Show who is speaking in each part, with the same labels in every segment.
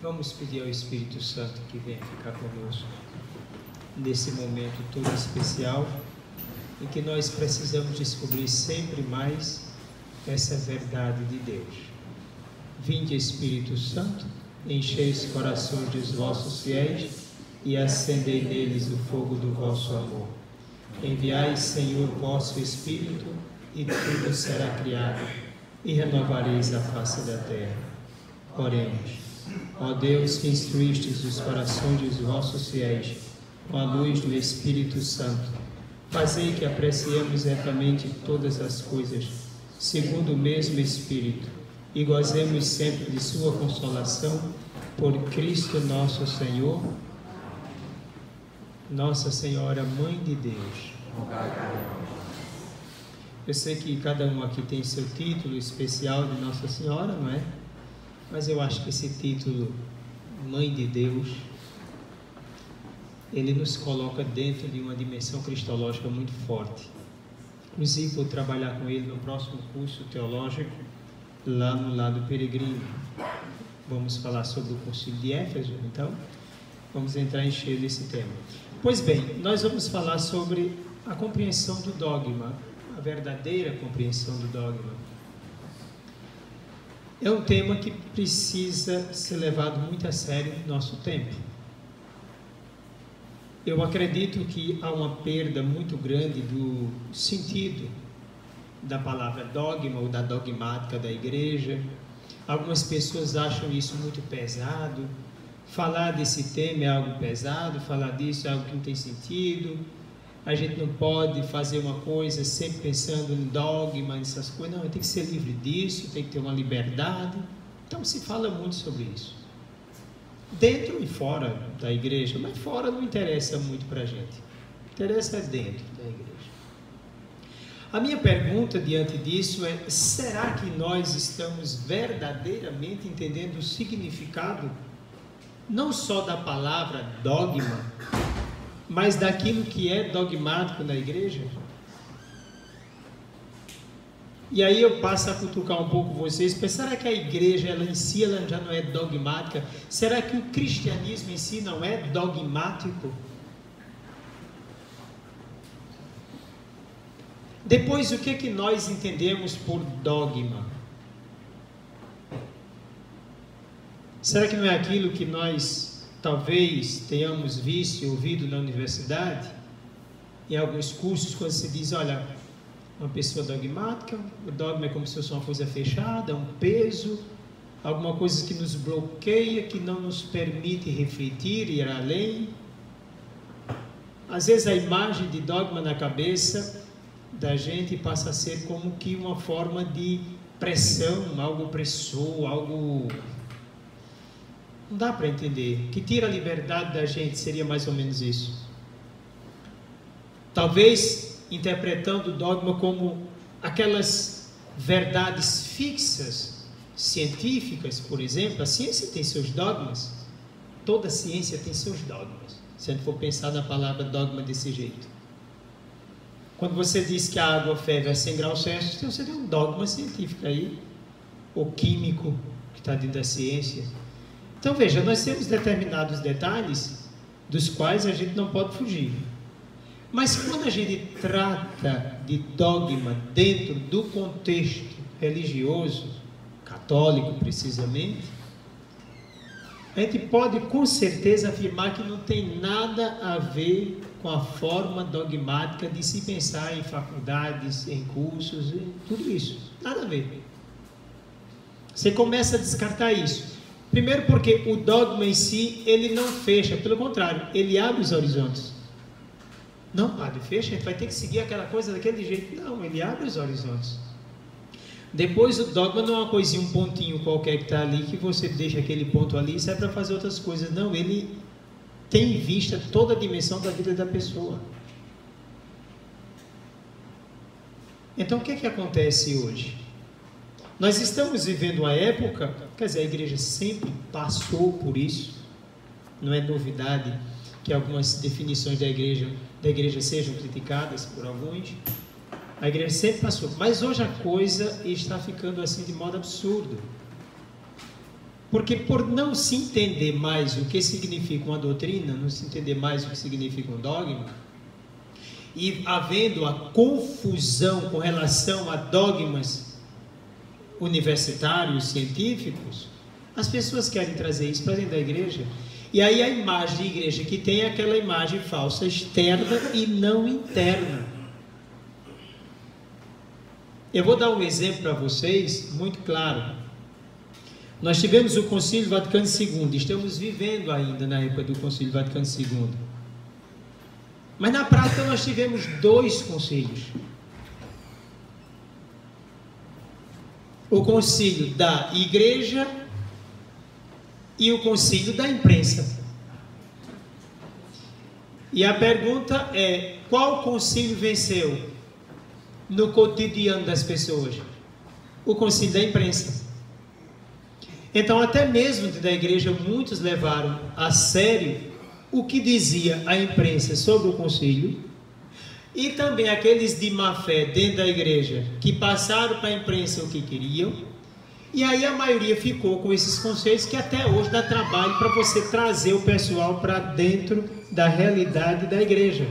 Speaker 1: Vamos pedir ao Espírito Santo que venha ficar conosco nesse momento todo especial em que nós precisamos descobrir sempre mais essa verdade de Deus. Vinde, Espírito Santo, enchei os corações dos vossos fiéis e acendei neles o fogo do vosso amor. Enviai, Senhor, vosso Espírito e tudo será criado e renovareis a face da terra. Oremos. Ó Deus, que instruístes os corações dos vossos fiéis com a luz do Espírito Santo, fazei que apreciemos retamente todas as coisas, segundo o mesmo Espírito, e gozemos sempre de sua consolação, por Cristo nosso Senhor. Nossa Senhora, Mãe de Deus. Eu sei que cada um aqui tem seu título especial de Nossa Senhora, não é? Mas eu acho que esse título, Mãe de Deus, ele nos coloca dentro de uma dimensão cristológica muito forte. Inclusive, vou trabalhar com ele no próximo curso teológico, lá no lado peregrino. Vamos falar sobre o Concílio de Éfeso, então vamos entrar em cheio desse tema. Pois bem, nós vamos falar sobre a compreensão do dogma, a verdadeira compreensão do dogma. É um tema que precisa ser levado muito a sério no nosso tempo. Eu acredito que há uma perda muito grande do sentido da palavra dogma ou da dogmática da igreja. Algumas pessoas acham isso muito pesado. Falar desse tema é algo pesado, falar disso é algo que não tem sentido. A gente não pode fazer uma coisa sempre pensando em dogma, nessas coisas. Não, tem que ser livre disso, tem que ter uma liberdade. Então se fala muito sobre isso. Dentro e fora da igreja, mas fora não interessa muito para a gente. Interessa dentro da igreja. A minha pergunta diante disso é: será que nós estamos verdadeiramente entendendo o significado não só da palavra dogma, mas daquilo que é dogmático na igreja? E aí eu passo a cutucar um pouco vocês, mas será que a igreja ela em si ela já não é dogmática? Será que o cristianismo em si não é dogmático? Depois, o que nós entendemos por dogma? Será que não é aquilo que nós talvez tenhamos visto e ouvido na universidade, em alguns cursos, quando se diz, olha, uma pessoa dogmática, o dogma é como se fosse uma coisa fechada, um peso, alguma coisa que nos bloqueia, que não nos permite refletir e ir além. Às vezes a imagem de dogma na cabeça da gente passa a ser como que uma forma de pressão, algo opressor, algo... não dá para entender, que tira a liberdade da gente, seria mais ou menos isso. Talvez interpretando o dogma como aquelas verdades fixas, científicas, por exemplo. A ciência tem seus dogmas, toda ciência tem seus dogmas, se a gente for pensar na palavra dogma desse jeito. Quando você diz que a água ferve a 100 graus Celsius, então você tem um dogma científico aí, ou químico, que está dentro da ciência. Então veja, nós temos determinados detalhes dos quais a gente não pode fugir. Mas quando a gente trata de dogma dentro do contexto religioso, católico precisamente, a gente pode com certeza afirmar que não tem nada a ver com a forma dogmática de se pensar em faculdades, em cursos, em tudo isso. Nada a ver. Você começa a descartar isso. Primeiro porque o dogma em si, ele não fecha, pelo contrário, ele abre os horizontes. Não, padre, fecha, a gente vai ter que seguir aquela coisa daquele jeito. Não, ele abre os horizontes. Depois o dogma não é uma coisinha, um pontinho qualquer que está ali, que você deixa aquele ponto ali e sai para fazer outras coisas. Não, ele tem em vista toda a dimensão da vida da pessoa. Então o que é que acontece hoje? Nós estamos vivendo uma época, quer dizer, a igreja sempre passou por isso, não é novidade que algumas definições da igreja sejam criticadas por alguns. A igreja sempre passou, mas hoje a coisa está ficando assim de modo absurdo. Porque por não se entender mais o que significa uma doutrina, não se entender mais o que significa um dogma, e havendo a confusão com relação a dogmas universitários, científicos, as pessoas querem trazer isso para dentro da igreja. E aí a imagem de igreja que tem é aquela imagem falsa externa e não interna. Eu vou dar um exemplo para vocês, muito claro. Nós tivemos o Concílio Vaticano II, estamos vivendo ainda na época do Concílio Vaticano II. Mas na prática nós tivemos 2 concílios. O concílio da igreja e o concílio da imprensa. E a pergunta é, qual concílio venceu no cotidiano das pessoas? O concílio da imprensa. Então, até mesmo dentro da igreja, muitos levaram a sério o que dizia a imprensa sobre o concílio, e também aqueles de má fé dentro da igreja que passaram para a imprensa o que queriam, e aí a maioria ficou com esses conceitos que até hoje dá trabalho para você trazer o pessoal para dentro da realidade da igreja,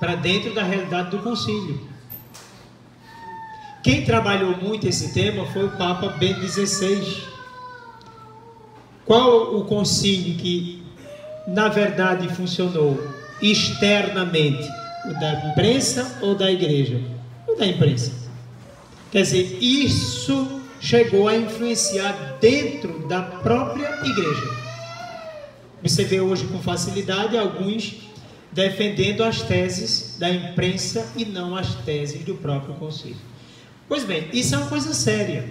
Speaker 1: para dentro da realidade do concílio. Quem trabalhou muito esse tema foi o Papa Bento XVI. Qual o concílio que na verdade funcionou externamente? O da imprensa ou da igreja? O da imprensa. Quer dizer, isso chegou a influenciar dentro da própria igreja. Você vê hoje com facilidade alguns defendendo as teses da imprensa e não as teses do próprio concílio. Pois bem, isso é uma coisa séria.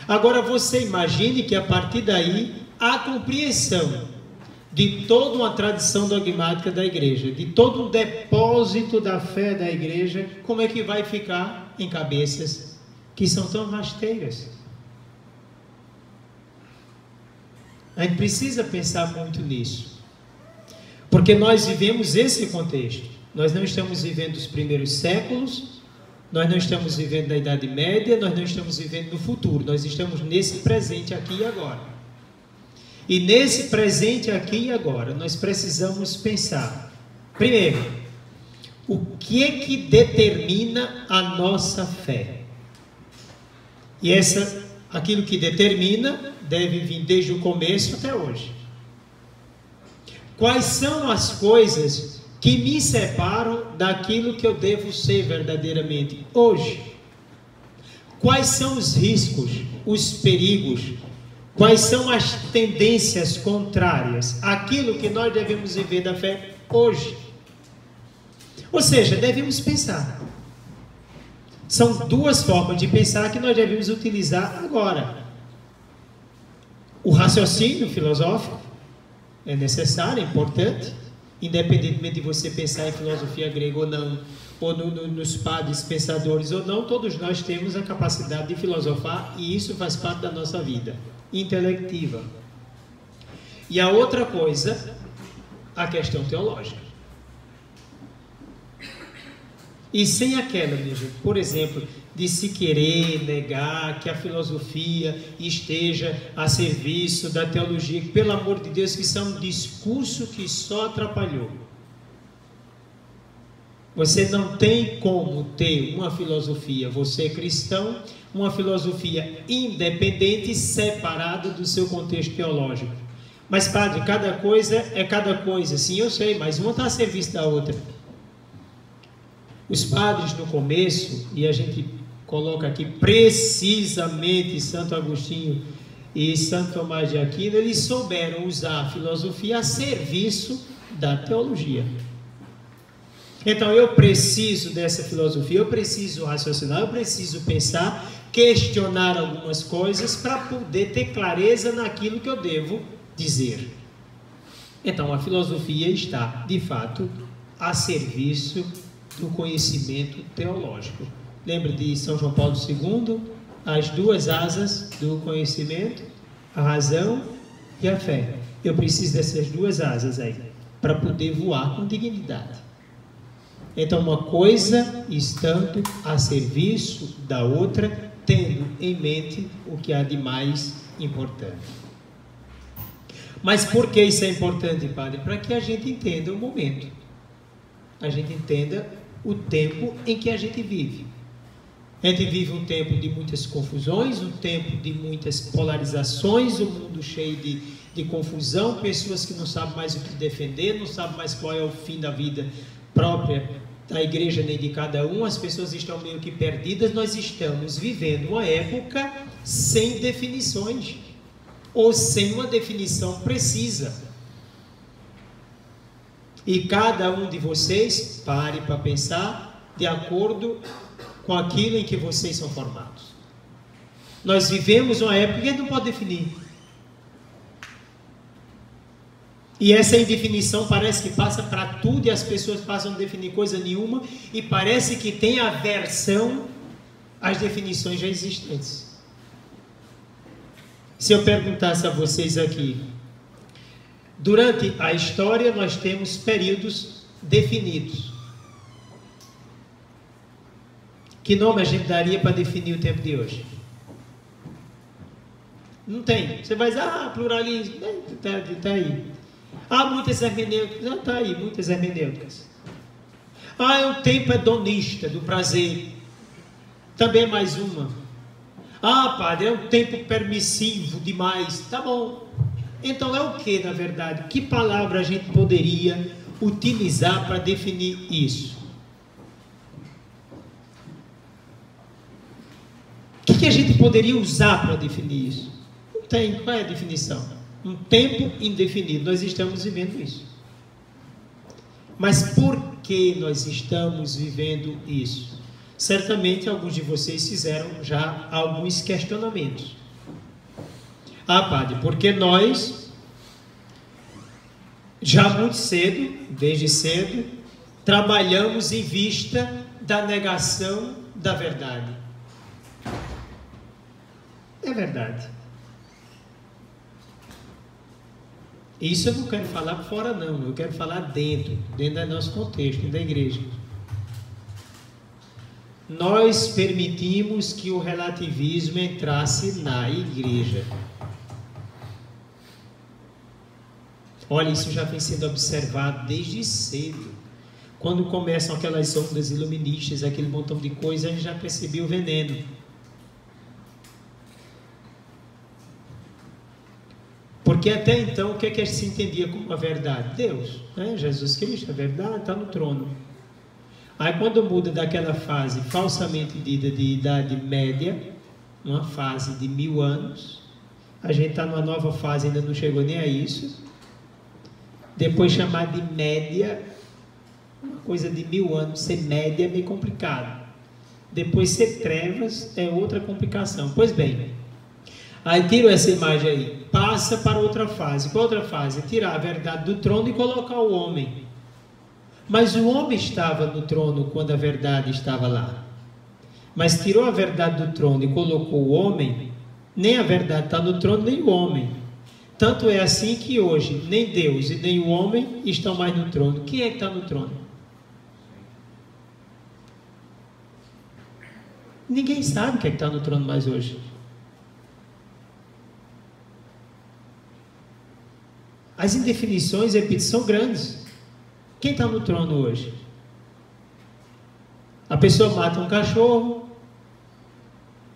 Speaker 1: Agora você imagine que a partir daí a compreensão de toda uma tradição dogmática da igreja, de todo um depósito da fé da igreja, como é que vai ficar em cabeças que são tão rasteiras? A gente precisa pensar muito nisso, porque nós vivemos esse contexto. Nós não estamos vivendo os primeiros séculos, nós não estamos vivendo na Idade Média, nós não estamos vivendo no futuro, nós estamos nesse presente aqui e agora. E nesse presente aqui e agora, nós precisamos pensar, primeiro, o que é que determina a nossa fé? E aquilo que determina deve vir desde o começo até hoje. Quais são as coisas que me separam daquilo que eu devo ser verdadeiramente hoje? Quais são os riscos, os perigos? Quais são as tendências contrárias àquilo que nós devemos viver da fé hoje? Ou seja, devemos pensar. São 2 formas de pensar que nós devemos utilizar agora. O raciocínio filosófico é necessário, é importante, independentemente de você pensar em filosofia grega ou não, ou nos padres pensadores ou não, todos nós temos a capacidade de filosofar e isso faz parte da nossa vida intelectiva. E a outra coisa, a questão teológica. E sem aquela mesmo, por exemplo, de se querer negar que a filosofia esteja a serviço da teologia, que, pelo amor de Deus, que isso é um discurso que só atrapalhou. Você não tem como ter uma filosofia, você é cristão, uma filosofia independente, separada do seu contexto teológico. Mas, padre, cada coisa é cada coisa. Sim, eu sei, mas uma está a serviço da outra. Os padres no começo, e a gente coloca aqui precisamente Santo Agostinho e Santo Tomás de Aquino, eles souberam usar a filosofia a serviço da teologia. Então eu preciso dessa filosofia, eu preciso raciocinar, eu preciso pensar, questionar algumas coisas para poder ter clareza naquilo que eu devo dizer. Então a filosofia está, de fato, a serviço do conhecimento teológico. Lembra de São João Paulo II? As duas asas do conhecimento, a razão e a fé. Eu preciso dessas duas asas aí, para poder voar com dignidade. Então uma coisa estando a serviço da outra, tendo em mente o que há de mais importante. Mas por que isso é importante, Padre? Para que a gente entenda o momento. A gente entenda o tempo em que a gente vive. A gente vive um tempo de muitas confusões, um tempo de muitas polarizações, um mundo cheio de confusão, pessoas que não sabem mais o que defender, não sabem mais qual é o fim da vida própria da igreja nem de cada um, as pessoas estão meio que perdidas. Nós estamos vivendo uma época sem definições, ou sem uma definição precisa. E cada um de vocês pare para pensar de acordo com aquilo em que vocês são formados. Nós vivemos uma época que a gente não pode definir. E essa indefinição parece que passa para tudo, e as pessoas passam a definir coisa nenhuma, e parece que tem aversão às definições já existentes. Se eu perguntasse a vocês aqui, durante a história nós temos períodos definidos. Que nome a gente daria para definir o tempo de hoje? Não tem. Você vai dizer, pluralismo, está aí. Há muitas hermenêuticas, está aí, muitas hermenêuticas. O tempo hedonista, do prazer. Também é mais uma. Padre, é um tempo permissivo demais. Tá bom. Então é o que, na verdade? Que palavra a gente poderia utilizar para definir isso? O que a gente poderia usar para definir isso? Não tem. Qual é a definição? Um tempo indefinido. Nós estamos vivendo isso. Mas por que nós estamos vivendo isso? Certamente alguns de vocês fizeram já alguns questionamentos. Padre, porque nós, já muito cedo, desde cedo, trabalhamos em vista da negação da verdade. É verdade. Isso eu não quero falar fora não, eu quero falar dentro do nosso contexto, da igreja. Nós permitimos que o relativismo entrasse na igreja. Olha, isso já vem sendo observado desde cedo. Quando começam aquelas ondas iluministas, aquele montão de coisa, a gente já percebeu o veneno. Porque até então, o que é que se entendia como a verdade? Deus, né? Jesus Cristo, a verdade está no trono. Aí quando muda daquela fase falsamente dita de idade média, uma fase de 1000 anos, a gente está numa nova fase, ainda não chegou nem a isso. Depois chamar de média, uma coisa de 1000 anos, ser média é meio complicado. Depois ser trevas é outra complicação. Pois bem, aí tira essa imagem aí, passa para outra fase. Qual outra fase? Tirar a verdade do trono e colocar o homem. Mas o homem estava no trono quando a verdade estava lá. Mas tirou a verdade do trono e colocou o homem, nem a verdade está no trono, nem o homem. Tanto é assim que hoje, nem Deus e nem o homem estão mais no trono. Quem é que está no trono? Ninguém sabe quem é que está no trono mais hoje. As indefinições, repito, são grandes. Quem está no trono hoje? A pessoa mata um cachorro,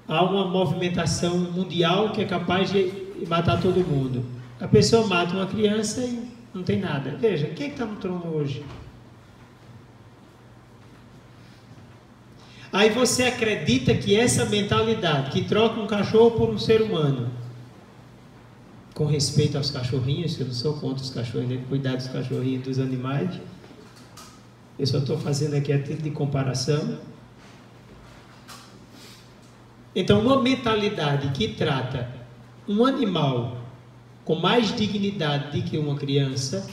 Speaker 1: há uma movimentação mundial que é capaz de matar todo mundo. A pessoa mata uma criança e não tem nada. Veja, quem é que está no trono hoje? Aí você acredita que essa mentalidade, que troca um cachorro por um ser humano, com respeito aos cachorrinhos, eu não sou contra os cachorrinhos, cuidar dos cachorrinhos, dos animais, Eu só estou fazendo aqui a título de comparação. Então, uma mentalidade que trata um animal com mais dignidade do que uma criança,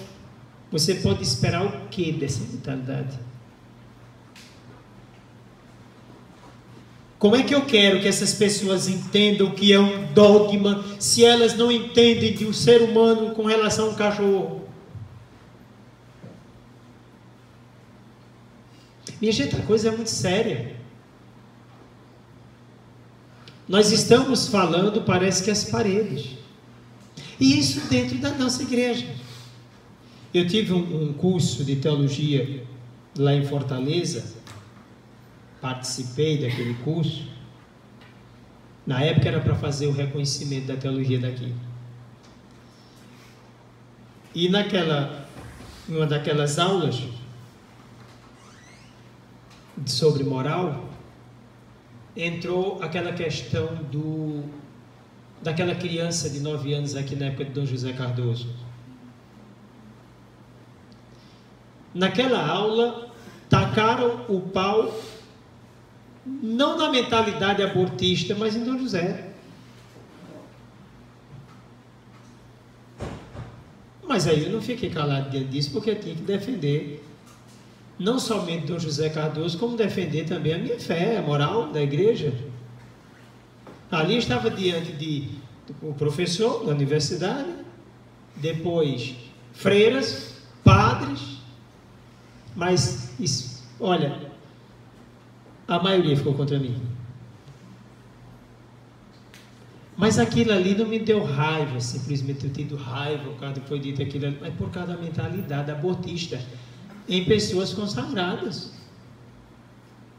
Speaker 1: você pode esperar o que dessa mentalidade? Como é que eu quero que essas pessoas entendam o que é um dogma, se elas não entendem de um ser humano com relação a um cachorro? Minha gente, a coisa é muito séria. Nós estamos falando, parece que as paredes. E isso dentro da nossa igreja. Eu tive um curso de teologia lá em Fortaleza, participei daquele curso. Na época era para fazer o reconhecimento da teologia daqui. E uma daquelas aulas sobre moral, entrou aquela questão daquela criança de 9 anos aqui na época de Dom José Cardoso. Naquela aula, tacaram o pau, não na mentalidade abortista, mas em Dom José. Mas aí eu não fiquei calado diante disso, porque eu tinha que defender não somente Dom José Cardoso, como defender também a minha fé, a moral da igreja. Ali estava diante do professor da universidade, depois freiras, padres, mas olha, a maioria ficou contra mim. Mas aquilo ali não me deu raiva, simplesmente eu tido raiva por causa do que foi dito aquilo ali, mas por causa da mentalidade abortista em pessoas consagradas.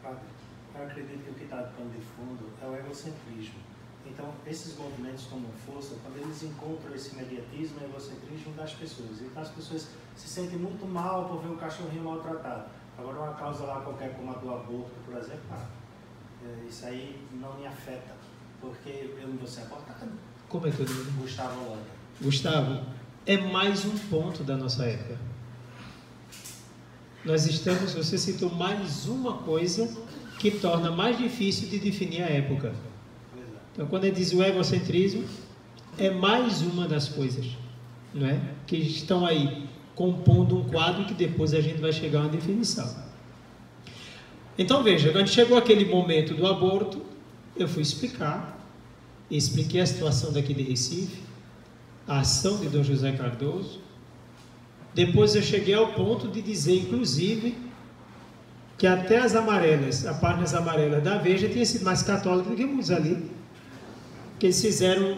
Speaker 2: Eu acredito que o que está de pano de fundo é o egocentrismo. Então, esses movimentos tomam força quando eles encontram esse imediatismo e egocentrismo das pessoas. Então, as pessoas se sentem muito mal por ver um cachorrinho maltratado. Agora, uma causa lá qualquer, como a do aborto, por exemplo, isso aí não me afeta, porque eu não vou ser abortado.
Speaker 1: Como é que eu digo?
Speaker 2: Gustavo Holanda.
Speaker 1: Gustavo, é mais um ponto da nossa época. Você citou mais uma coisa que torna mais difícil de definir a época. Então, quando ele diz o egocentrismo, é mais uma das coisas, não é? Que estão aí compondo um quadro que depois a gente vai chegar a uma definição. Então, veja, quando chegou aquele momento do aborto, eu fui expliquei a situação daqui de Recife, a ação de Dom José Cardoso. Depois eu cheguei ao ponto de dizer, inclusive, que até as amarelas, a páginas amarelas da Veja tinha sido mais católica do que muitos ali. Que eles fizeram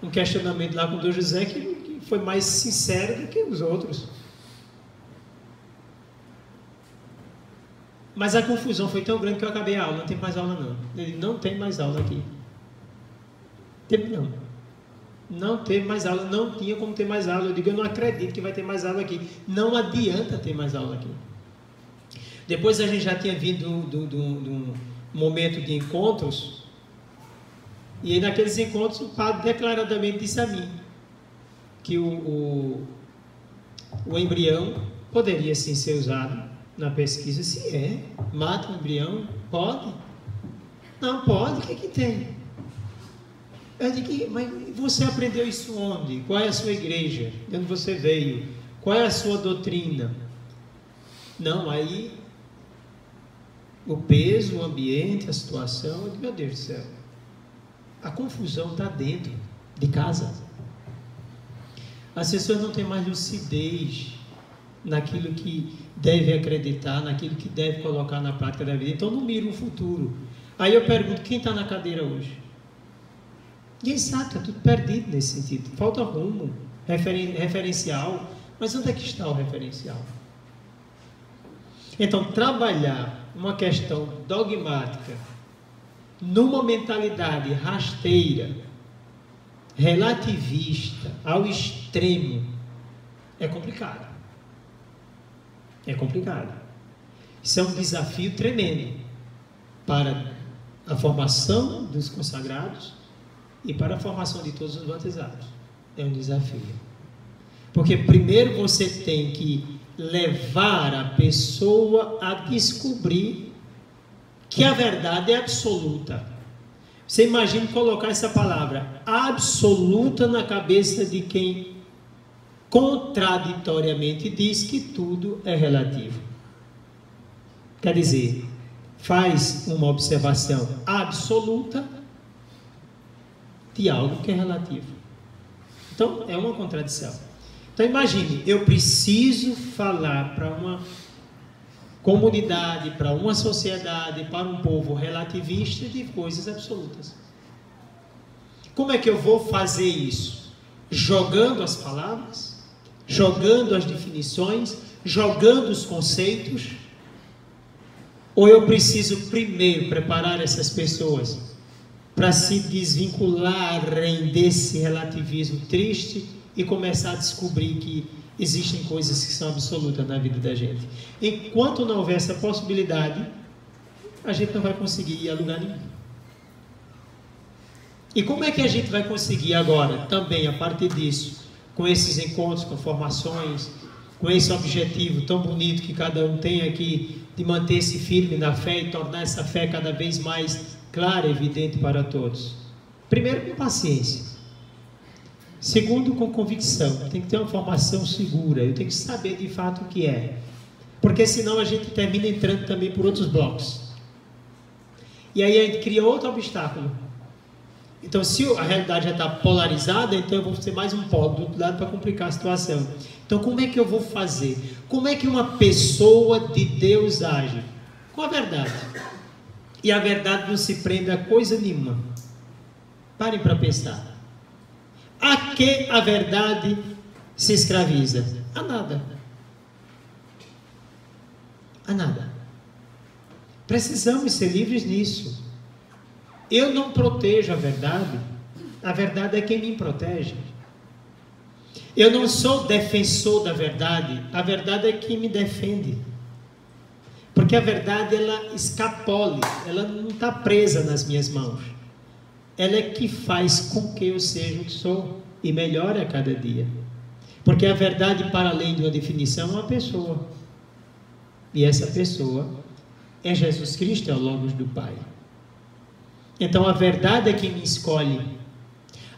Speaker 1: um questionamento lá com o Dom José que foi mais sincero do que os outros. Mas a confusão foi tão grande que eu acabei a aula. Não tem mais aula não. Ele não tem mais aula aqui. Não teve mais aula, não tinha como ter mais aula. Eu digo, eu não acredito que vai ter mais aula aqui. Não adianta ter mais aula aqui. Depois a gente já tinha vindo de um momento de encontros, e aí naqueles encontros o padre declaradamente disse a mim que o embrião poderia sim ser usado na pesquisa. Se mata o embrião, pode? Não pode, o que tem? Eu digo, mas você aprendeu isso onde? Qual é a sua igreja? De onde você veio? Qual é a sua doutrina? Não, aí o peso, o ambiente, a situação, eu digo, meu Deus do céu, a confusão está dentro de casa. As pessoas não têm mais lucidez naquilo que deve acreditar, naquilo que deve colocar na prática da vida. Então não mira um futuro. Aí eu pergunto, quem está na cadeira hoje? Ninguém sabe, está tudo perdido nesse sentido. Falta rumo, referencial. Mas onde é que está o referencial? Então, trabalhar uma questão dogmática numa mentalidade rasteira, relativista, ao extremo, é complicado. É complicado. Isso é um desafio tremendo para a formação dos consagrados e para a formação de todos os batizados. É um desafio. Porque primeiro você tem que levar a pessoa a descobrir que a verdade é absoluta. Você imagina colocar essa palavra absoluta na cabeça de quem contraditoriamente diz que tudo é relativo. Quer dizer, faz uma observação absoluta de algo que é relativo. Então, é uma contradição. Então, imagine, eu preciso falar para uma comunidade, para uma sociedade, para um povo relativista de coisas absolutas. Como é que eu vou fazer isso? Jogando as palavras, jogando as definições, jogando os conceitos? Ou eu preciso primeiro preparar essas pessoas para se desvincularem desse relativismo triste e começar a descobrir que existem coisas que são absolutas na vida da gente? Enquanto não houver essa possibilidade, a gente não vai conseguir ir a lugar nenhum. E como é que a gente vai conseguir agora, também a partir disso, com esses encontros, com formações, com esse objetivo tão bonito que cada um tem aqui, de manter-se firme na fé e tornar essa fé cada vez mais clara e evidente para todos? Primeiro, com paciência. Segundo, com convicção. Tem que ter uma formação segura. Eu tenho que saber de fato o que é. Porque senão a gente termina entrando também por outros blocos. E aí a gente cria outro obstáculo. Então, se a realidade já está polarizada, então eu vou ter mais um polo do outro lado para complicar a situação. Então, como é que eu vou fazer? Como é que uma pessoa de Deus age? Com a verdade. E a verdade não se prende a coisa nenhuma. Parem para pensar. A que a verdade se escraviza? A nada. A nada. Precisamos ser livres nisso. Eu não protejo a verdade é quem me protege. Eu não sou defensor da verdade, a verdade é quem me defende. Porque a verdade, ela escapole, ela não está presa nas minhas mãos. Ela é que faz com que eu seja o que sou e melhore a cada dia. Porque a verdade, para além de uma definição, é uma pessoa. E essa pessoa é Jesus Cristo, é o Logos do Pai. Então a verdade é quem me escolhe,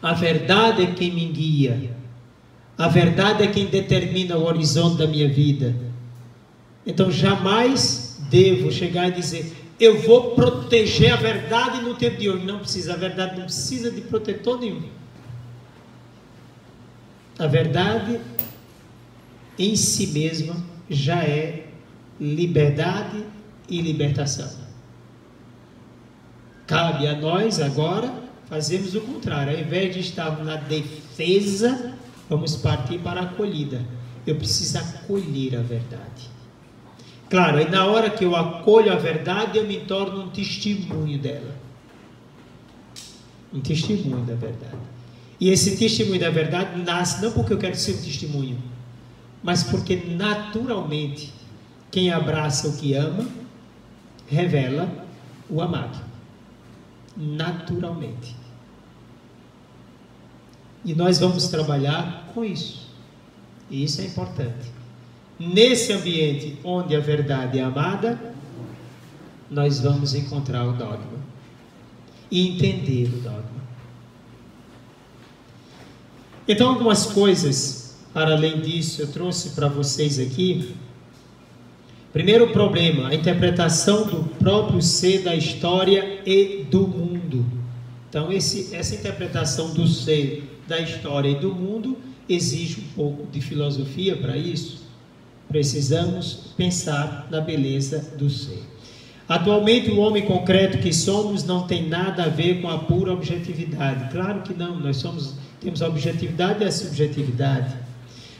Speaker 1: a verdade é quem me guia, a verdade é quem determina o horizonte da minha vida. Então jamais devo chegar e dizer, eu vou proteger a verdade no tempo de hoje. Não precisa, a verdade não precisa de protetor nenhum. A verdade em si mesma já é liberdade e libertação. Cabe a nós agora fazermos o contrário. Ao invés de estarmos na defesa, vamos partir para a acolhida. Eu preciso acolher a verdade. Claro, aí na hora que eu acolho a verdade, eu me torno um testemunho dela. Um testemunho da verdade. E esse testemunho da verdade nasce não porque eu quero ser um testemunho, mas porque naturalmente quem abraça o que ama, revela o amado. Naturalmente. E nós vamos trabalhar com isso. E isso é importante. Nesse ambiente onde a verdade é amada, nós vamos encontrar o dogma e entender o dogma. Então, algumas coisas, para além disso, eu trouxe para vocês aqui. Primeiro problema, a interpretação do próprio ser, da história e do mundo. Então, essa interpretação do ser, da história e do mundo, exige um pouco de filosofia para isso. Precisamos pensar na beleza do ser. Atualmente, o homem concreto que somos não tem nada a ver com a pura objetividade. Claro que não, nós temos a objetividade e a subjetividade.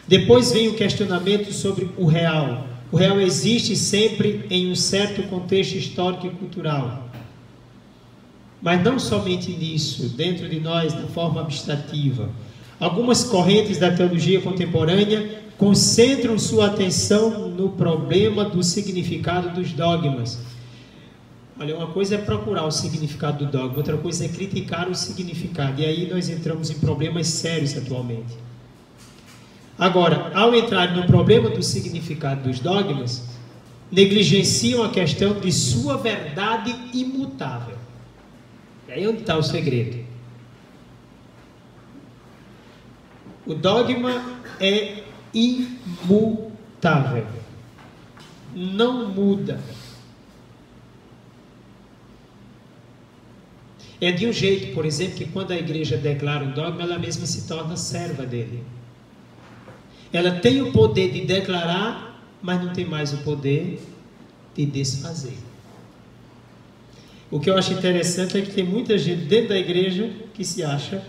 Speaker 1: Depois vem o questionamento sobre o real. O real existe sempre em um certo contexto histórico e cultural. Mas não somente nisso, dentro de nós, de forma abstrativa. Algumas correntes da teologia contemporânea concentram sua atenção no problema do significado dos dogmas. Olha, uma coisa é procurar o significado do dogma, outra coisa é criticar o significado. E aí nós entramos em problemas sérios atualmente. Agora, ao entrar no problema do significado dos dogmas, negligenciam a questão de sua verdade imutável. E aí onde está o segredo? O dogma é imutável, não muda. É de um jeito, por exemplo, que quando a igreja declara um dogma, ela mesma se torna serva dele. Ela tem o poder de declarar, mas não tem mais o poder de desfazer. O que eu acho interessante é que tem muita gente dentro da igreja que se acha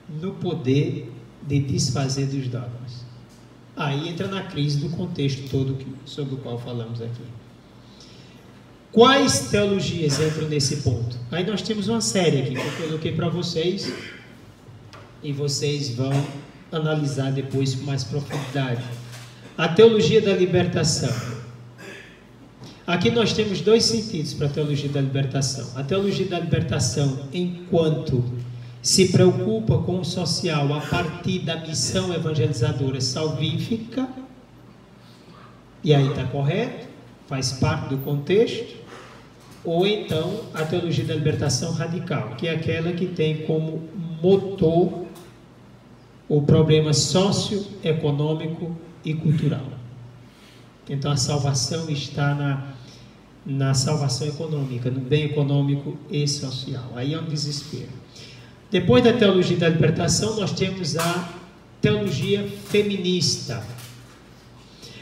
Speaker 1: no poder de desfazer dos dogmas. Aí entra na crise do contexto todo sobre o qual falamos aqui. Quais teologias entram nesse ponto? Aí nós temos uma série aqui que eu coloquei para vocês e vocês vão analisar depois com mais profundidade. A teologia da libertação. Aqui nós temos dois sentidos para a teologia da libertação. A teologia da libertação, enquanto se preocupa com o social a partir da missão evangelizadora salvífica, e aí está correto, faz parte do contexto. Ou então a teologia da libertação radical, que é aquela que tem como motor o problema socioeconômico e cultural. Então a salvação está na salvação econômica, no bem econômico e social. Aí é um desespero. Depois da teologia da libertação, nós temos a teologia feminista.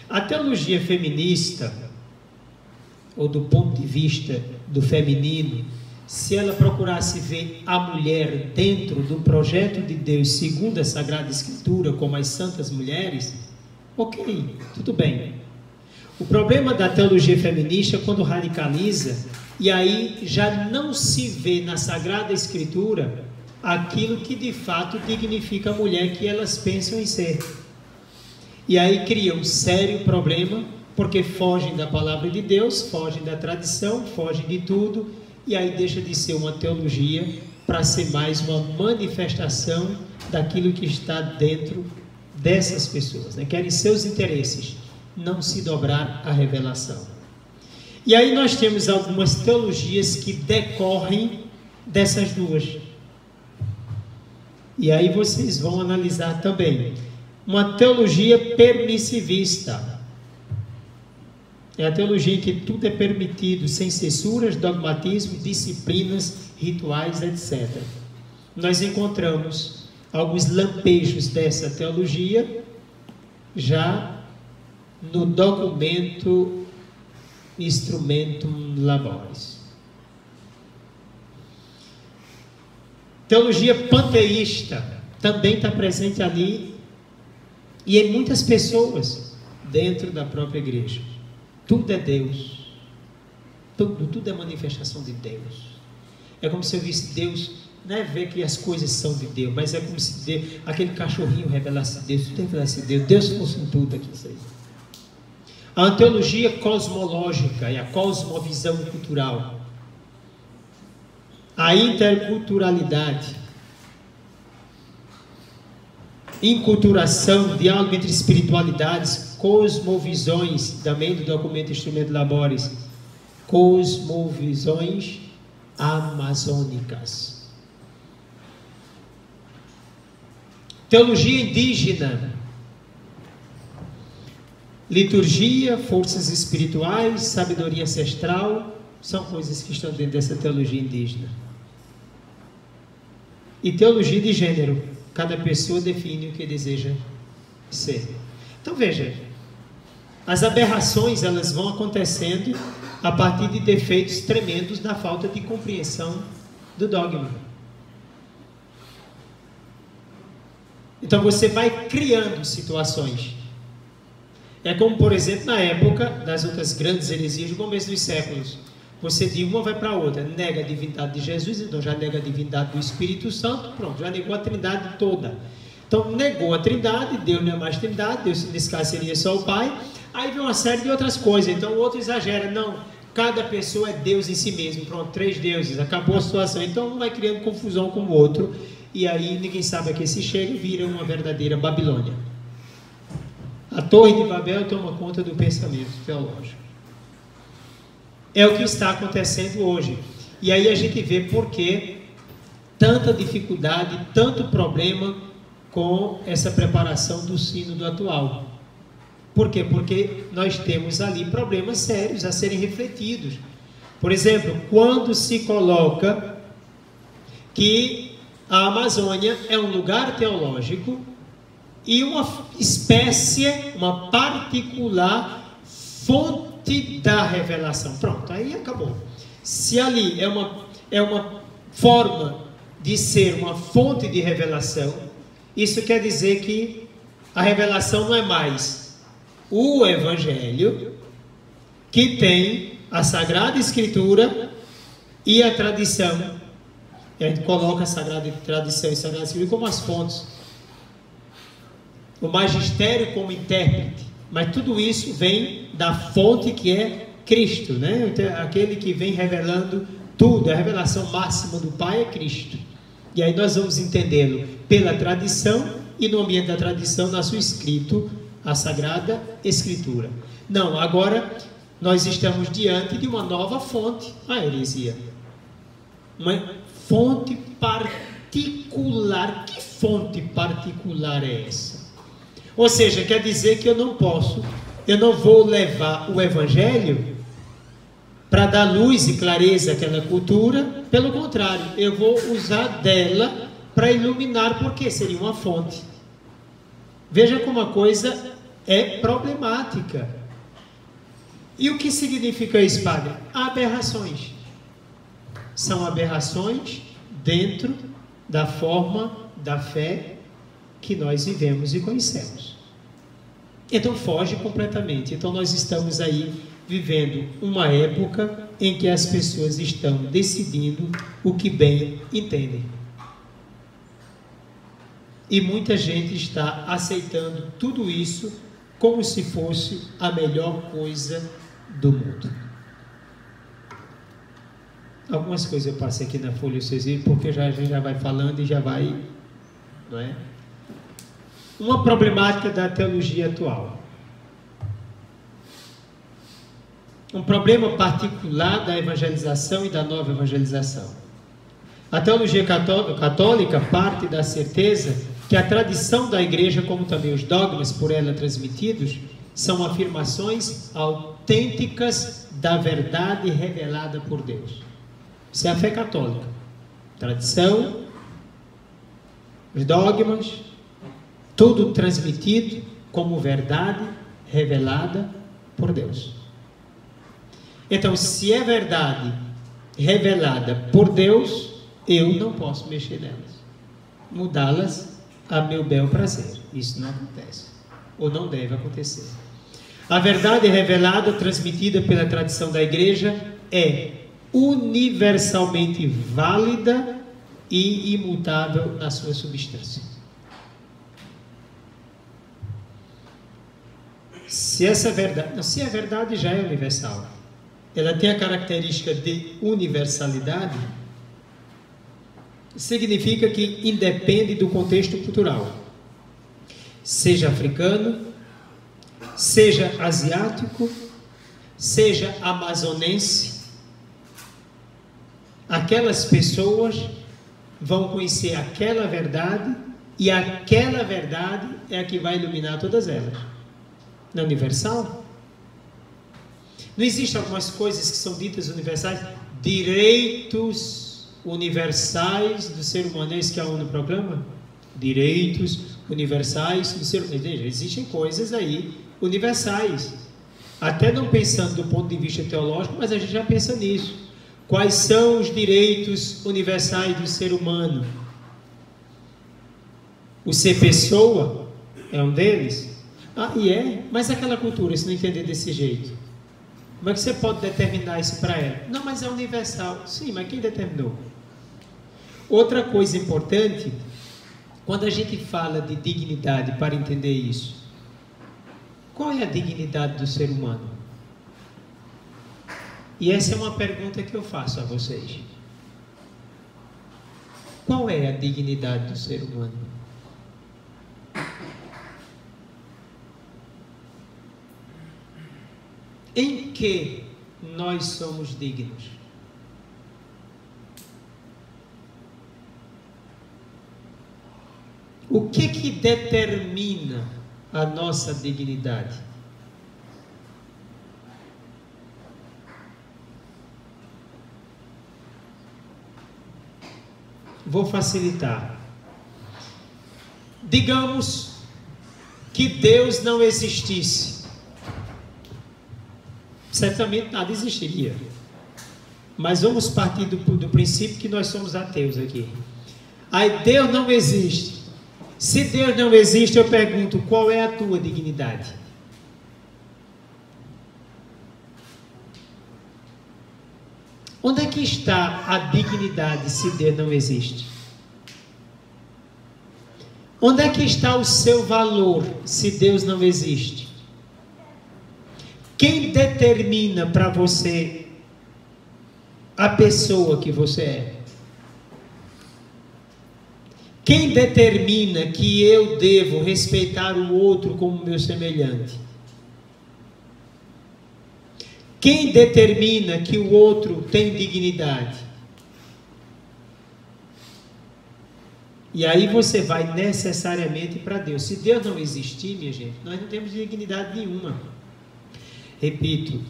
Speaker 1: A teologia feminista, ou do ponto de vista do feminino, se ela procurasse ver a mulher dentro do projeto de Deus, segundo a Sagrada Escritura, como as santas mulheres, ok, tudo bem. O problema da teologia feminista é quando radicaliza, e aí já não se vê na Sagrada Escritura aquilo que de fato dignifica a mulher que elas pensam em ser. E aí cria um sério problema, porque fogem da palavra de Deus, fogem da tradição, fogem de tudo, e aí deixa de ser uma teologia para ser mais uma manifestação daquilo que está dentro dessas pessoas, né? Querem seus interesses, não se dobrar à revelação. E aí nós temos algumas teologias que decorrem dessas duas. E aí vocês vão analisar também. Uma teologia permissivista. É a teologia em que tudo é permitido, sem censuras, dogmatismo, disciplinas, rituais, etc. Nós encontramos alguns lampejos dessa teologia já no documento Instrumentum Laboris. Teologia panteísta também está presente ali e em muitas pessoas dentro da própria igreja. Tudo é Deus, tudo é manifestação de Deus. É como se eu visse Deus, não é ver que as coisas são de Deus, mas é como se aquele cachorrinho revelasse Deus, tudo revelasse Deus, Deus fosse em tudo aqui. A teologia cosmológica e a cosmovisão cultural, a interculturalidade, inculturação, diálogo entre espiritualidades, cosmovisões, também do documento Instrumento Laboris, cosmovisões amazônicas. Teologia indígena, liturgia, forças espirituais, sabedoria ancestral, são coisas que estão dentro dessa teologia indígena. E teologia de gênero, cada pessoa define o que deseja ser. Então veja, as aberrações elas vão acontecendo a partir de defeitos tremendos na falta de compreensão do dogma. Então você vai criando situações. É como, por exemplo, na época das outras grandes heresias do começo dos séculos. Você de uma vai para a outra, nega a divindade de Jesus, então já nega a divindade do Espírito Santo, pronto, já negou a trindade toda. Então negou a trindade, Deus não é mais trindade, Deus nesse caso seria só o Pai. Aí vem uma série de outras coisas, então o outro exagera, não, cada pessoa é Deus em si mesmo, pronto, 3 deuses, acabou a situação. Então um vai criando confusão com o outro, e aí ninguém sabe a que se chega e vira uma verdadeira Babilônia. A Torre de Babel toma conta do pensamento teológico. É o que está acontecendo hoje. E aí a gente vê por que tanta dificuldade, tanto problema com essa preparação do sínodo atual. Por quê? Porque nós temos ali problemas sérios a serem refletidos. Por exemplo, quando se coloca que a Amazônia é um lugar teológico e uma espécie, uma particular fonte da revelação. Pronto, aí acabou. Se ali é uma forma de ser uma fonte de revelação, isso quer dizer que a revelação não é mais o Evangelho, que tem a Sagrada Escritura e a tradição. E a gente coloca a Sagrada Tradição e a Sagrada Escritura como as fontes. O magistério como intérprete. Mas tudo isso vem da fonte que é Cristo, né? Aquele que vem revelando tudo. A revelação máxima do Pai é Cristo. E aí nós vamos entendê-lo pela tradição e no ambiente da tradição, na sua escrito, a Sagrada Escritura. Não, agora nós estamos diante de uma nova fonte, a heresia. Uma fonte particular. Que fonte particular é essa? Ou seja, quer dizer que eu não vou levar o Evangelho para dar luz e clareza àquela cultura. Pelo contrário, eu vou usar dela para iluminar, porque seria uma fonte. Veja como a coisa é problemática. E o que significa isso, padre? Aberrações. São aberrações dentro da forma da fé que nós vivemos e conhecemos. Então foge completamente. Então nós estamos aí vivendo uma época em que as pessoas estão decidindo o que bem entendem. E muita gente está aceitando tudo isso como se fosse a melhor coisa do mundo. Algumas coisas eu passei aqui na folha, vocês viram, porque a gente já vai falando e já vai, não é? Uma problemática da teologia atual. Um problema particular da evangelização e da nova evangelização. A teologia católica parte da certeza que a tradição da igreja, como também os dogmas por ela transmitidos, são afirmações autênticas da verdade revelada por Deus. Isso é a fé católica. Tradição, os dogmas, tudo transmitido como verdade revelada por Deus. Então, se é verdade revelada por Deus, eu não posso mexer nelas, mudá-las a meu bel prazer. Isso não acontece, ou não deve acontecer. A verdade revelada, transmitida pela tradição da igreja, é universalmente válida e imutável na sua substância. Se a verdade já é universal, ela tem a característica de universalidade, significa que independe do contexto cultural, seja africano, seja asiático, seja amazonense, aquelas pessoas vão conhecer aquela verdade e aquela verdade é a que vai iluminar todas elas. Não é universal? Não existem algumas coisas que são ditas universais? Direitos universais do ser humano, é isso que a ONU proclama? Direitos universais do ser humano. Veja, existem coisas aí universais, até não pensando do ponto de vista teológico, mas a gente já pensa nisso. Quais são os direitos universais do ser humano? O ser pessoa é um deles? Ah, e é? Mas aquela cultura, se não entender desse jeito, como é que você pode determinar isso para ela? Não, mas é universal. Sim, mas quem determinou? Outra coisa importante, quando a gente fala de dignidade, para entender isso, qual é a dignidade do ser humano? E essa é uma pergunta que eu faço a vocês. Qual é a dignidade do ser humano? que nós somos dignos? O que determina a nossa dignidade? Vou facilitar. Digamos que Deus não existisse. Certamente nada existiria. Mas vamos partir do princípio que nós somos ateus aqui. Aí Deus não existe. Se Deus não existe, eu pergunto, qual é a tua dignidade? Onde é que está a dignidade se Deus não existe? Onde é que está o seu valor se Deus não existe? Quem determina para você a pessoa que você é? Quem determina que eu devo respeitar o outro como meu semelhante? Quem determina que o outro tem dignidade? E aí você vai necessariamente para Deus. Se Deus não existir, minha gente, nós não temos dignidade nenhuma. Repito,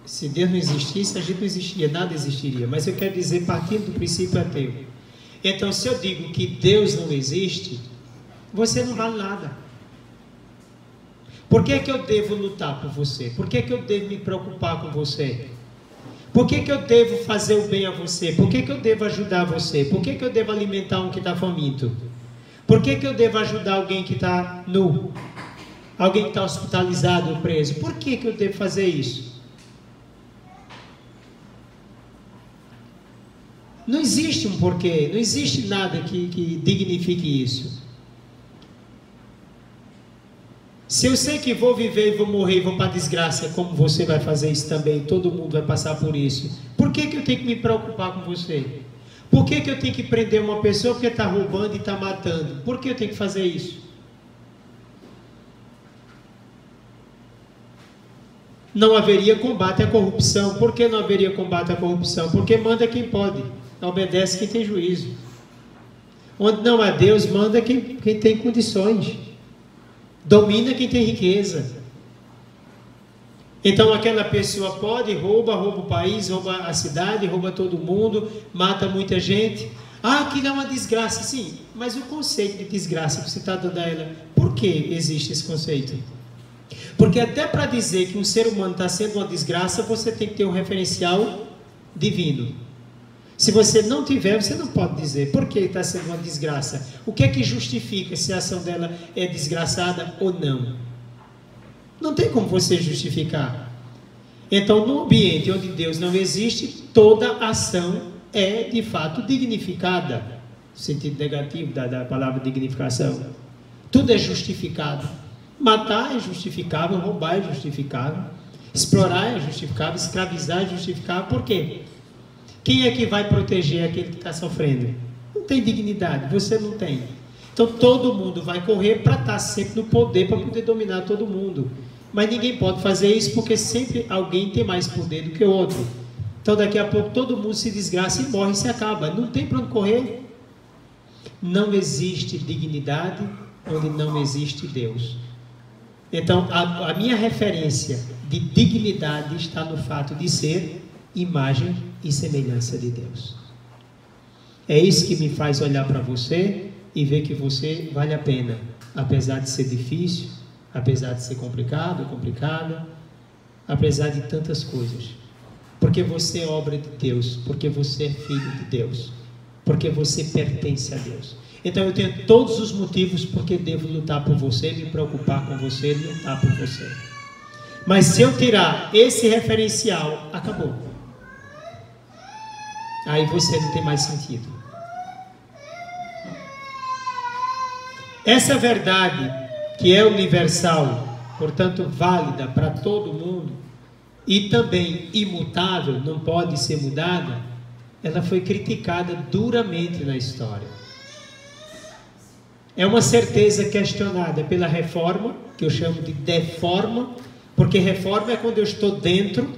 Speaker 1: se Deus não existisse, a gente não existiria, nada existiria. Mas eu quero dizer, partindo do princípio ateu. Então, se eu digo que Deus não existe, você não vale nada. Por que é que eu devo lutar por você? Por que é que eu devo me preocupar com você? Por que é que eu devo fazer o bem a você? Por que é que eu devo ajudar você? Por que é que eu devo alimentar um que está faminto? Por que é que eu devo ajudar alguém que está nu? Alguém que está hospitalizado ou preso? Por que é que eu devo fazer isso? Não existe um porquê, não existe nada que dignifique isso. Se eu sei que vou viver e vou morrer e vou para a desgraça, como você vai fazer isso também, todo mundo vai passar por isso, por que eu tenho que me preocupar com você? Por que eu tenho que prender uma pessoa porque está roubando e está matando? Por que eu tenho que fazer isso? Não haveria combate à corrupção. Por que não haveria combate à corrupção? Porque manda quem pode, obedece quem tem juízo. Onde não há Deus, manda quem tem condições. Domina quem tem riqueza. Então aquela pessoa pode, rouba o país, rouba a cidade, rouba todo mundo, mata muita gente. Ah, que é uma desgraça. Sim, mas o conceito de desgraça que você está dando a ela, por que existe esse conceito? Porque até para dizer que um ser humano está sendo uma desgraça, você tem que ter um referencial divino. Se você não tiver, você não pode dizer por que está sendo uma desgraça. O que é que justifica se a ação dela é desgraçada ou não? Não tem como você justificar. Então, no ambiente onde Deus não existe, toda ação é de fato dignificada. No sentido negativo da palavra dignificação. Tudo é justificado. Matar é justificável, roubar é justificável, explorar é justificável, escravizar é justificável. Por quê? Quem é que vai proteger aquele que está sofrendo? Não tem dignidade, você não tem. Então todo mundo vai correr para estar sempre no poder, para poder dominar todo mundo. Mas ninguém pode fazer isso porque sempre alguém tem mais poder do que o outro. Então daqui a pouco todo mundo se desgraça e morre e se acaba. Não tem para onde correr. Não existe dignidade onde não existe Deus. Então a minha referência de dignidade está no fato de ser imagem e semelhança de Deus. É isso que me faz olhar para você e ver que você vale a pena, apesar de ser difícil, apesar de ser complicado, complicada, apesar de tantas coisas. Porque você é obra de Deus, porque você é filho de Deus, porque você pertence a Deus. Então eu tenho todos os motivos porque devo lutar por você, me preocupar com você, lutar por você. Mas se eu tirar esse referencial, acabou. Aí você não tem mais sentido. Essa verdade, que é universal, portanto válida para todo mundo, e também imutável, não pode ser mudada, ela foi criticada duramente na história. É uma certeza questionada pela reforma, que eu chamo de deforma, Porque reforma é quando eu estou dentro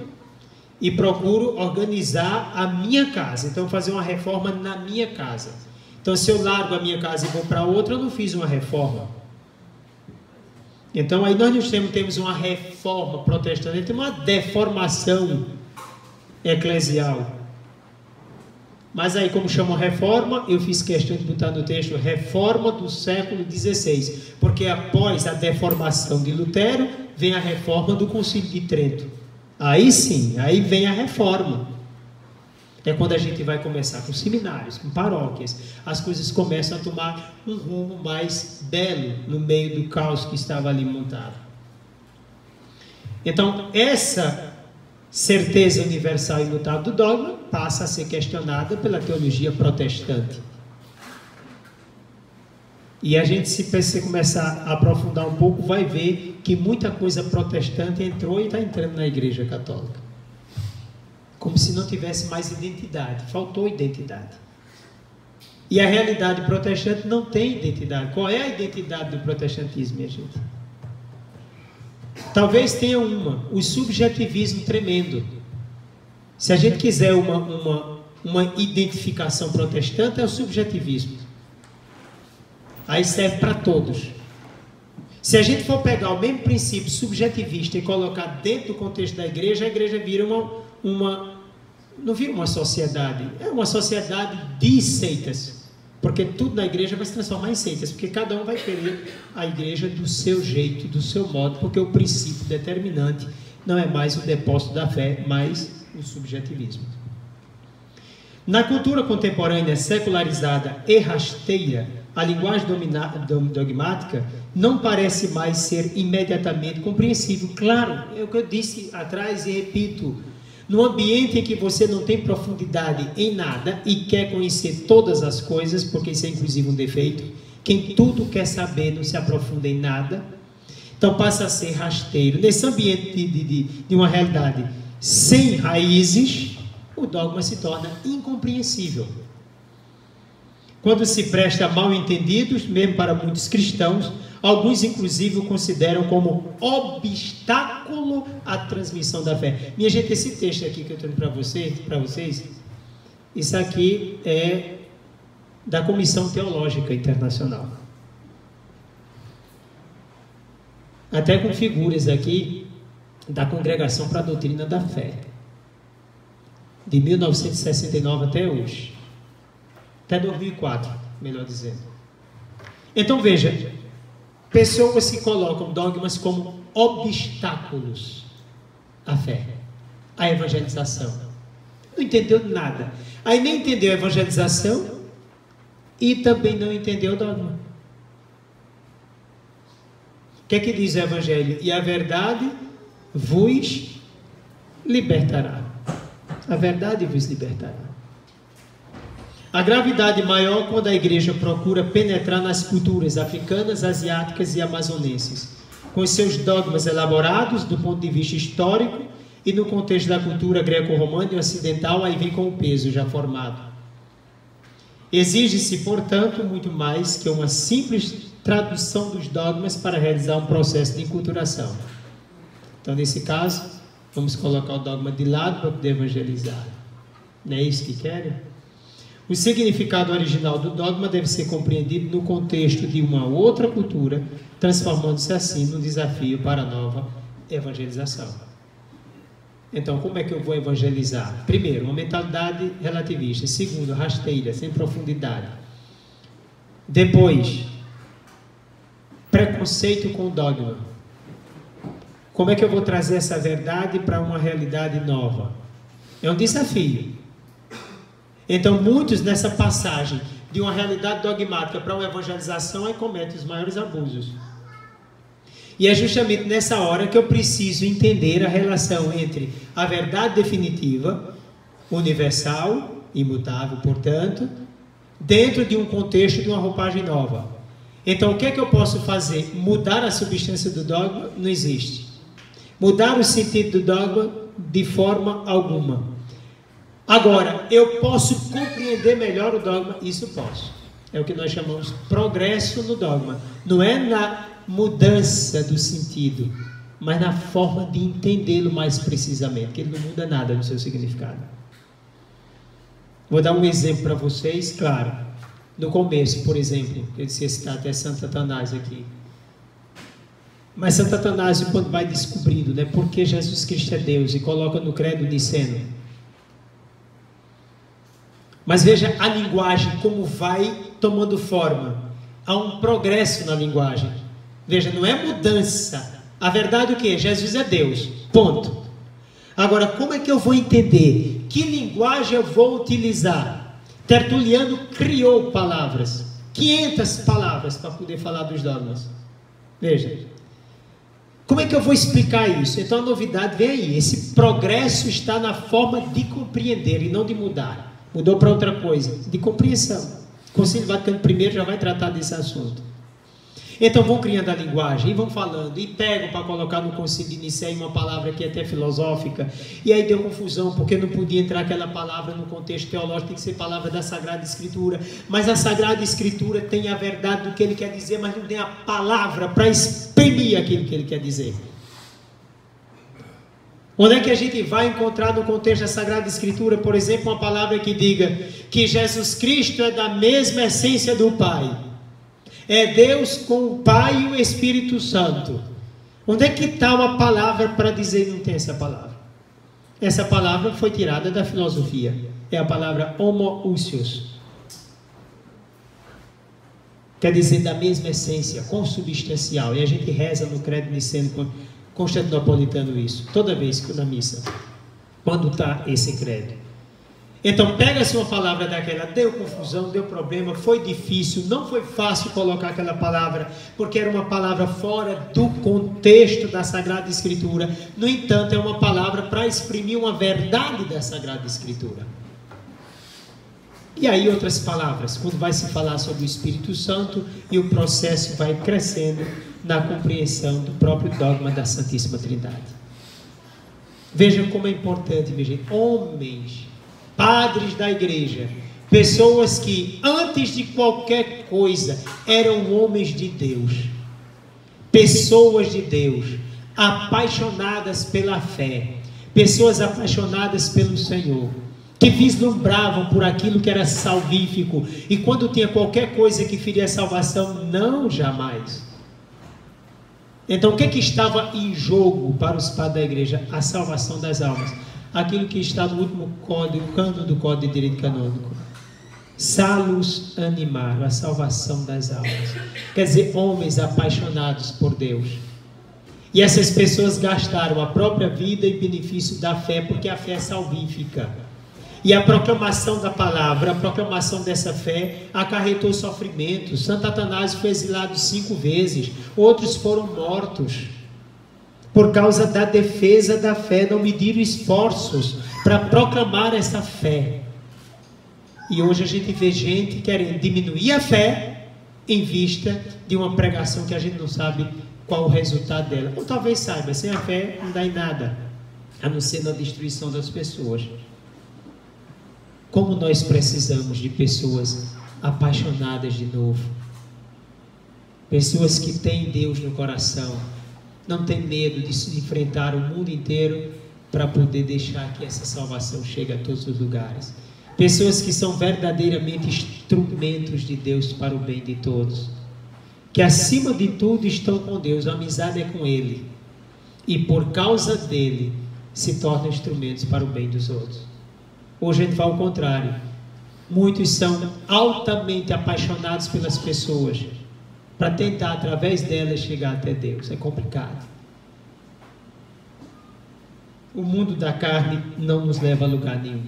Speaker 1: e procuro organizar a minha casa. Então, fazer uma reforma na minha casa. Então, se eu largo a minha casa e vou para outra, eu não fiz uma reforma. Então, aí nós não temos uma reforma protestante, temos uma deformação eclesial. Mas aí, como chamam reforma, eu fiz questão de botar no texto reforma do século XVI, porque após a deformação de Lutero, vem a reforma do Concílio de Trento. Aí sim, aí vem a reforma. É quando a gente vai começar com seminários, com paróquias, as coisas começam a tomar um rumo mais belo no meio do caos que estava ali montado. Então, essa certeza universal e imutável do dogma passa a ser questionada pela teologia protestante. E a gente, se você começar a aprofundar um pouco, vai ver que muita coisa protestante entrou e está entrando na Igreja Católica. Como se não tivesse mais identidade, faltou identidade. E a realidade protestante não tem identidade. Qual é a identidade do protestantismo, minha gente? Talvez tenha o subjetivismo tremendo. Se a gente quiser uma identificação protestante, é o subjetivismo. Aí serve para todos. Se a gente for pegar o mesmo princípio subjetivista e colocar dentro do contexto da igreja, a igreja vira não vira uma sociedade, é uma sociedade de seitas. Porque tudo na igreja vai se transformar em seitas, porque cada um vai querer a igreja do seu jeito, do seu modo, porque o princípio determinante não é mais o depósito da fé, mas o subjetivismo. Na cultura contemporânea secularizada e rasteira, a linguagem dogmática não parece mais ser imediatamente compreensível. Claro, é o que eu disse atrás e repito. No ambiente em que você não tem profundidade em nada e quer conhecer todas as coisas, porque isso é inclusive um defeito, quem tudo quer saber não se aprofunda em nada, então passa a ser rasteiro. Nesse ambiente de uma realidade sem raízes, o dogma se torna incompreensível. Quando se presta mal entendidos, mesmo para muitos cristãos, alguns inclusive o consideram como obstáculo à transmissão da fé. Minha gente, esse texto aqui que eu estou para vocês, isso aqui é da Comissão Teológica Internacional. Até com figuras aqui da Congregação para a Doutrina da Fé, de 1969 até hoje. Até 2004, melhor dizendo. Então veja, pessoas que colocam dogmas como obstáculos à fé, à evangelização. Não entendeu nada. Aí nem entendeu a evangelização e também não entendeu o dogma. O que é que diz o Evangelho? E a verdade vos libertará. A verdade vos libertará. A gravidade maior quando a igreja procura penetrar nas culturas africanas, asiáticas e amazonenses, com seus dogmas elaborados do ponto de vista histórico e no contexto da cultura greco-romana e ocidental, aí vem com o peso já formado. Exige-se, portanto, muito mais que uma simples tradução dos dogmas para realizar um processo de enculturação. Então, nesse caso, vamos colocar o dogma de lado para poder evangelizar. Não é isso que querem? O significado original do dogma deve ser compreendido no contexto de uma outra cultura, transformando-se assim num desafio para a nova evangelização. Então, como é que eu vou evangelizar? Primeiro, uma mentalidade relativista. Segundo, rasteira, sem profundidade. Depois, preconceito com o dogma. Como é que eu vou trazer essa verdade para uma realidade nova? É um desafio. Então, muitos nessa passagem de uma realidade dogmática para uma evangelização aí cometem os maiores abusos. E é justamente nessa hora que eu preciso entender a relação entre a verdade definitiva, universal, imutável, portanto, dentro de um contexto de uma roupagem nova. Então, o que é que eu posso fazer? Mudar a substância do dogma? Não existe. Mudar o sentido do dogma? De forma alguma. Agora, eu posso compreender melhor o dogma? Isso posso. É o que nós chamamos de progresso no dogma. Não é na mudança do sentido. mas na forma de entendê-lo mais precisamente, que ele não muda nada no seu significado. Vou dar um exemplo para vocês, claro. No começo, por exemplo, eu disse citar até Santo Atanásio aqui. Mas Santo Atanásio, quando vai descobrindo, né, por que Jesus Cristo é Deus, e coloca no credo niceno. Mas veja a linguagem como vai tomando forma. Há um progresso na linguagem. Veja, não é mudança. A verdade é o quê? Jesus é Deus. Ponto. Agora, como é que eu vou entender? Que linguagem eu vou utilizar? Tertuliano criou palavras. 500 palavras para poder falar dos dogmas. Veja. Como é que eu vou explicar isso? Então a novidade vem aí. Esse progresso está na forma de compreender e não de mudar. Mudou para outra coisa, de compreensão. O Concílio Vaticano I já vai tratar desse assunto. Então vão criando a linguagem e vão falando, e pegam para colocar no Concílio de Nicéia uma palavra que é até filosófica, e aí deu confusão, porque não podia entrar aquela palavra no contexto teológico, tem que ser palavra da Sagrada Escritura, mas a Sagrada Escritura tem a verdade do que ele quer dizer, mas não tem a palavra para exprimir aquilo que ele quer dizer. Onde é que a gente vai encontrar no contexto da Sagrada Escritura, por exemplo, uma palavra que diga que Jesus Cristo é da mesma essência do Pai? É Deus com o Pai e o Espírito Santo. Onde é que está uma palavra para dizer que não tem essa palavra? Essa palavra foi tirada da filosofia. É a palavra homoousios. Quer dizer, da mesma essência, consubstancial. E a gente reza no credo niceno constantinopolitano isso, toda vez que na missa, quando está esse credo. Então pega-se uma palavra daquela, deu confusão, deu problema, foi difícil, não foi fácil colocar aquela palavra, porque era uma palavra fora do contexto da Sagrada Escritura. No entanto, é uma palavra para exprimir uma verdade da Sagrada Escritura. E aí outras palavras, quando vai se falar sobre o Espírito Santo, e o processo vai crescendo na compreensão do próprio dogma da Santíssima Trindade. Vejam como é importante, vejam, homens, padres da igreja, pessoas que antes de qualquer coisa eram homens de Deus, pessoas de Deus, apaixonadas pela fé, pessoas apaixonadas pelo Senhor, que vislumbravam por aquilo que era salvífico, e quando tinha qualquer coisa que feria a salvação, não, jamais. Então o que estava em jogo para os padres da igreja? A salvação das almas. Aquilo que está no último cânon do Código de Direito Canônico. Salus animar, a salvação das almas. Quer dizer, homens apaixonados por Deus. E essas pessoas gastaram a própria vida em benefício da fé, porque a fé é salvífica. E a proclamação da palavra, a proclamação dessa fé acarretou sofrimento. Santo Atanásio foi exilado 5 vezes, outros foram mortos por causa da defesa da fé, não mediram esforços para proclamar essa fé. E hoje a gente vê gente querendo diminuir a fé em vista de uma pregação que a gente não sabe qual o resultado dela. Ou talvez saiba, sem a fé não dá em nada, a não ser na destruição das pessoas. Como nós precisamos de pessoas apaixonadas de novo, pessoas que têm Deus no coração, não tem medo de se enfrentar o mundo inteiro para poder deixar que essa salvação chegue a todos os lugares. Pessoas que são verdadeiramente instrumentos de Deus para o bem de todos, que acima de tudo estão com Deus, a amizade é com Ele, e por causa dele se tornam instrumentos para o bem dos outros. Hoje a gente fala ao contrário. Muitos são altamente apaixonados pelas pessoas para tentar, através delas, chegar até Deus. É complicado. O mundo da carne não nos leva a lugar nenhum.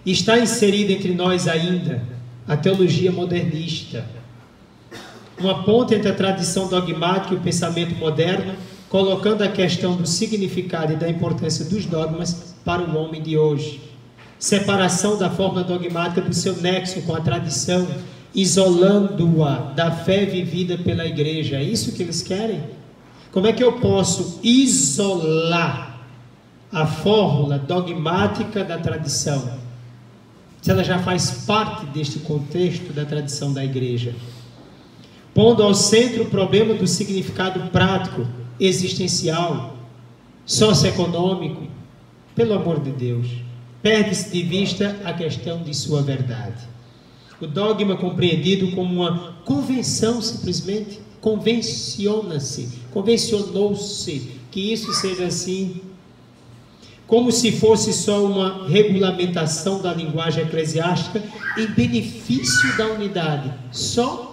Speaker 1: Está inserida entre nós ainda a teologia modernista, uma ponte entre a tradição dogmática e o pensamento moderno, colocando a questão do significado e da importância dos dogmas para o homem de hoje. Separação da forma dogmática do seu nexo com a tradição, isolando-a da fé vivida pela igreja. É isso que eles querem? Como é que eu posso isolar a fórmula dogmática da tradição, se ela já faz parte deste contexto da tradição da igreja? Pondo ao centro o problema do significado prático existencial, socioeconômico. Pelo amor de Deus, perde-se de vista a questão de sua verdade. O dogma compreendido como uma convenção, simplesmente, convencionou-se que isso seja assim, como se fosse só uma regulamentação da linguagem eclesiástica em benefício da unidade. Só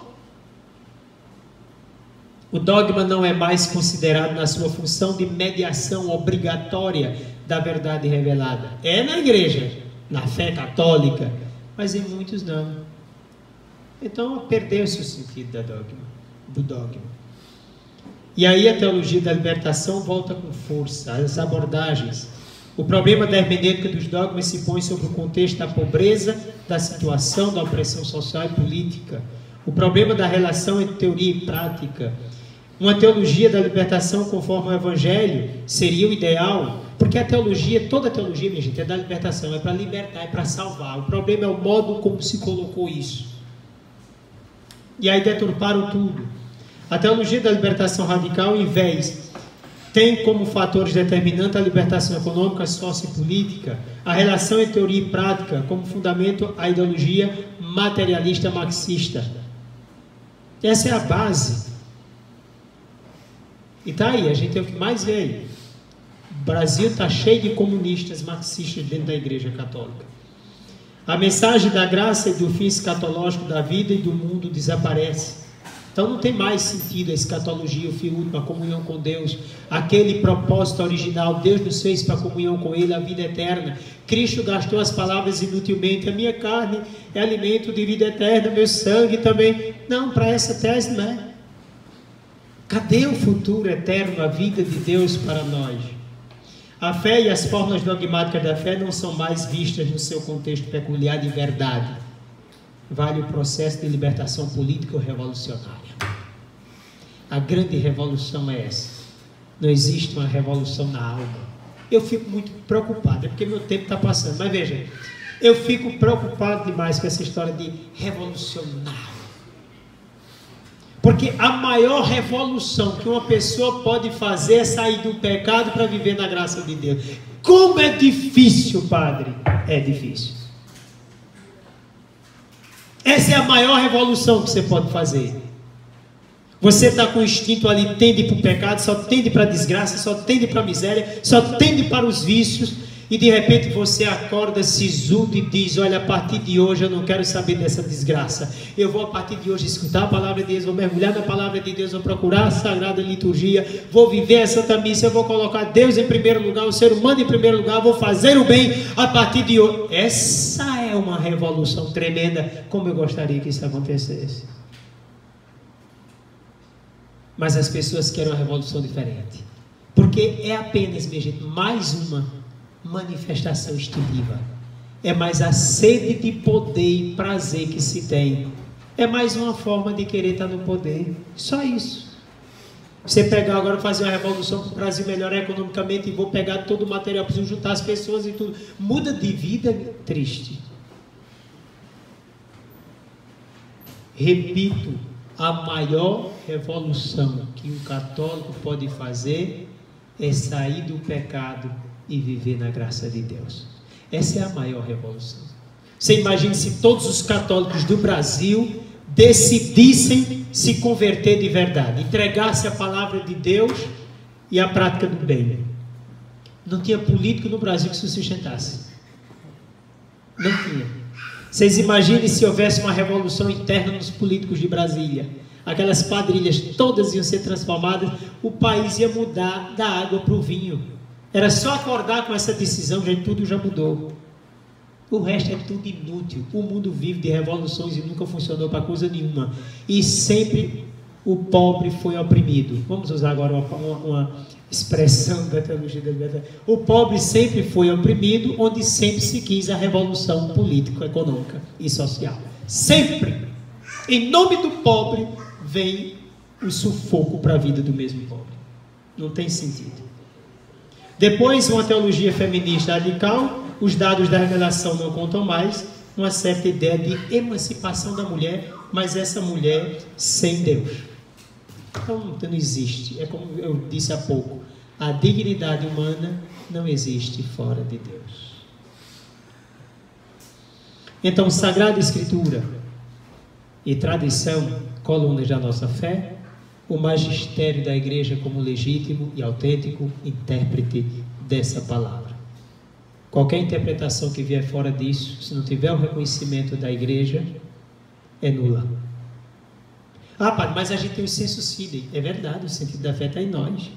Speaker 1: o dogma não é mais considerado na sua função de mediação obrigatória da verdade revelada. É na igreja, na fé católica, mas em muitos não. Então perdeu-se o sentido do dogma. E aí a teologia da libertação volta com força, as abordagens. O problema da hermenêutica dos dogmas se põe sobre o contexto da pobreza, da situação, da opressão social e política. O problema da relação entre teoria e prática. Uma teologia da libertação conforme o Evangelho seria o ideal, porque a teologia, toda a teologia, minha gente, é da libertação, é para libertar, é para salvar. O problema é o modo como se colocou isso. E aí deturparam tudo. A teologia da libertação radical, em vez, tem como fatores determinantes a libertação econômica, sociopolítica, a relação entre teoria e prática, como fundamento a ideologia materialista marxista. Essa é a base. E está aí, a gente é o que mais vê aí. O Brasil está cheio de comunistas marxistas dentro da Igreja Católica. A mensagem da graça e do fim escatológico da vida e do mundo desaparece. Então não tem mais sentido a escatologia, o fim último, a comunhão com Deus, aquele propósito original. Deus nos fez para a comunhão com Ele, a vida eterna. Cristo gastou as palavras inutilmente. A minha carne é alimento de vida eterna, meu sangue também. Não, para essa tese não é. Cadê o futuro eterno, a vida de Deus para nós? A fé e as fórmulas dogmáticas da fé não são mais vistas no seu contexto peculiar de verdade. Vale o processo de libertação política ou revolucionária. A grande revolução é essa. Não existe uma revolução na alma. Eu fico muito preocupado, é porque meu tempo está passando. Mas veja, eu fico preocupado demais com essa história de revolucionário. Porque a maior revolução que uma pessoa pode fazer é sair do pecado para viver na graça de Deus. Como é difícil, padre? É difícil. Essa é a maior revolução que você pode fazer. Você está com o instinto ali, tende para o pecado, só tende para a desgraça, só tende para a miséria, só tende para os vícios. E de repente você acorda sisudo e diz: olha, a partir de hoje eu não quero saber dessa desgraça. Eu vou a partir de hoje escutar a palavra de Deus, vou mergulhar na palavra de Deus, vou procurar a sagrada liturgia, vou viver a Santa Missa, eu vou colocar Deus em primeiro lugar, o ser humano em primeiro lugar, vou fazer o bem a partir de hoje. Essa é uma revolução tremenda, como eu gostaria que isso acontecesse. Mas as pessoas querem uma revolução diferente. Porque é apenas, minha gente, mais uma manifestação instintiva. É mais a sede de poder e prazer que se tem. É mais uma forma de querer estar no poder. Só isso. Você pegar agora e fazer uma revolução para o Brasil melhorar economicamente e vou pegar todo o material, preciso juntar as pessoas e tudo. Muda de vida, triste. Repito, a maior revolução que um católico pode fazer é sair do pecado e viver na graça de Deus. Essa é a maior revolução. Você imagine se todos os católicos do Brasil decidissem se converter de verdade, entregasse a palavra de Deus e a prática do bem. Não tinha político no Brasil que se sustentasse. Não tinha. Vocês imaginem se houvesse uma revolução interna nos políticos de Brasília. Aquelas quadrilhas todas iam ser transformadas, o país ia mudar da água para o vinho. Era só acordar com essa decisão, gente, tudo já mudou. O resto é tudo inútil. O mundo vive de revoluções e nunca funcionou para coisa nenhuma. E sempre o pobre foi oprimido. Vamos usar agora uma expressão da teologia da liberdade. O pobre sempre foi oprimido, onde sempre se quis a revolução política, econômica e social. Sempre. Em nome do pobre vem o sufoco para a vida do mesmo pobre. Não tem sentido. Depois, uma teologia feminista radical, os dados da revelação não contam mais, uma certa ideia de emancipação da mulher, mas essa mulher sem Deus. Então não existe. É como eu disse há pouco, a dignidade humana não existe fora de Deus. Então, Sagrada Escritura e tradição, colunas da nossa fé, o magistério da Igreja como legítimo e autêntico intérprete dessa palavra. Qualquer interpretação que vier fora disso, se não tiver o reconhecimento da Igreja, é nula. Ah, padre, mas a gente tem o sensus fidei. É verdade, o sentido da fé está em nós.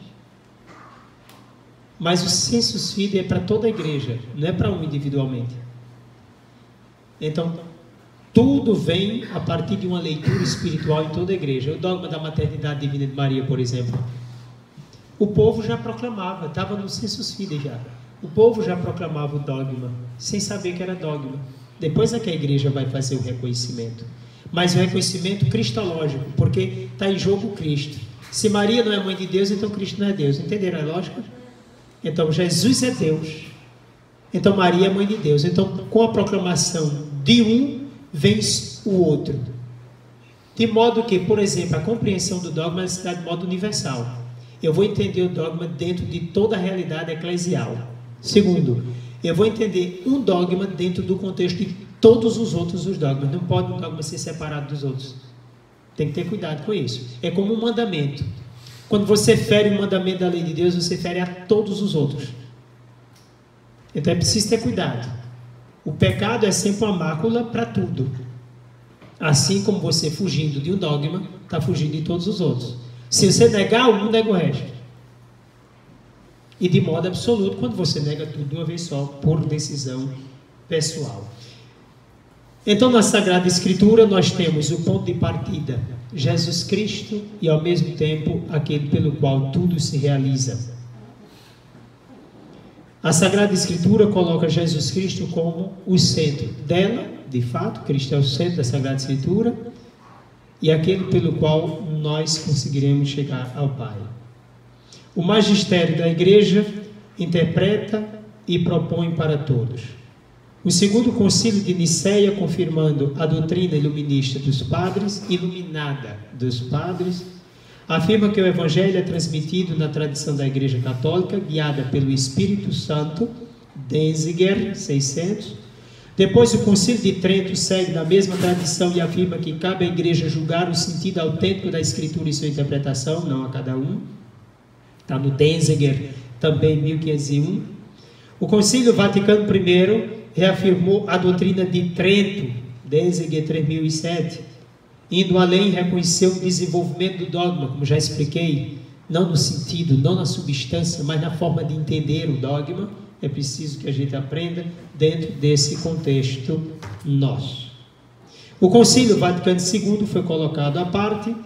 Speaker 1: Mas o sensus fidei é para toda a Igreja, não é para um individualmente. Então, tudo vem a partir de uma leitura espiritual em toda a Igreja. O dogma da maternidade divina de Maria, por exemplo, o povo já proclamava, estava no sensus fidei já. O povo já proclamava o dogma, sem saber que era dogma. Depois é que a Igreja vai fazer o reconhecimento. Mas o reconhecimento cristológico, porque está em jogo Cristo. Se Maria não é mãe de Deus, então Cristo não é Deus. Entenderam a lógica? Então Jesus é Deus. Então Maria é mãe de Deus. Então, com a proclamação de um, vem o outro. De modo que, por exemplo, a compreensão do dogma se dá de modo universal. Eu vou entender o dogma dentro de toda a realidade eclesial. Segundo, eu vou entender um dogma dentro do contexto de todos os outros os dogmas. Não pode um dogma ser separado dos outros. Tem que ter cuidado com isso. É como um mandamento. Quando você fere o mandamento da lei de Deus, você fere a todos os outros. Então é preciso ter cuidado. O pecado é sempre uma mácula para tudo. Assim como você fugindo de um dogma, está fugindo de todos os outros. Se você negar um, nega o resto. E de modo absoluto, quando você nega tudo de uma vez só, por decisão pessoal. Então, na Sagrada Escritura, nós temos o ponto de partida, Jesus Cristo, e ao mesmo tempo, aquele pelo qual tudo se realiza. A Sagrada Escritura coloca Jesus Cristo como o centro dela, de fato, Cristo é o centro da Sagrada Escritura, e aquele pelo qual nós conseguiremos chegar ao Pai. O magistério da Igreja interpreta e propõe para todos. O segundo concílio de Niceia, confirmando a doutrina iluminista dos padres, iluminada dos padres, afirma que o Evangelho é transmitido na tradição da Igreja Católica, guiada pelo Espírito Santo, Denzinger, 600. Depois, o Concílio de Trento segue na mesma tradição e afirma que cabe à Igreja julgar o sentido autêntico da Escritura e sua interpretação, não a cada um. Está no Denzinger, também 1501. O Concílio Vaticano I reafirmou a doutrina de Trento, Denzinger 3007, indo além, reconheceu o desenvolvimento do dogma, como já expliquei, não no sentido, não na substância, mas na forma de entender o dogma. É preciso que a gente aprenda dentro desse contexto nosso. O Concílio Vaticano II foi colocado à parte,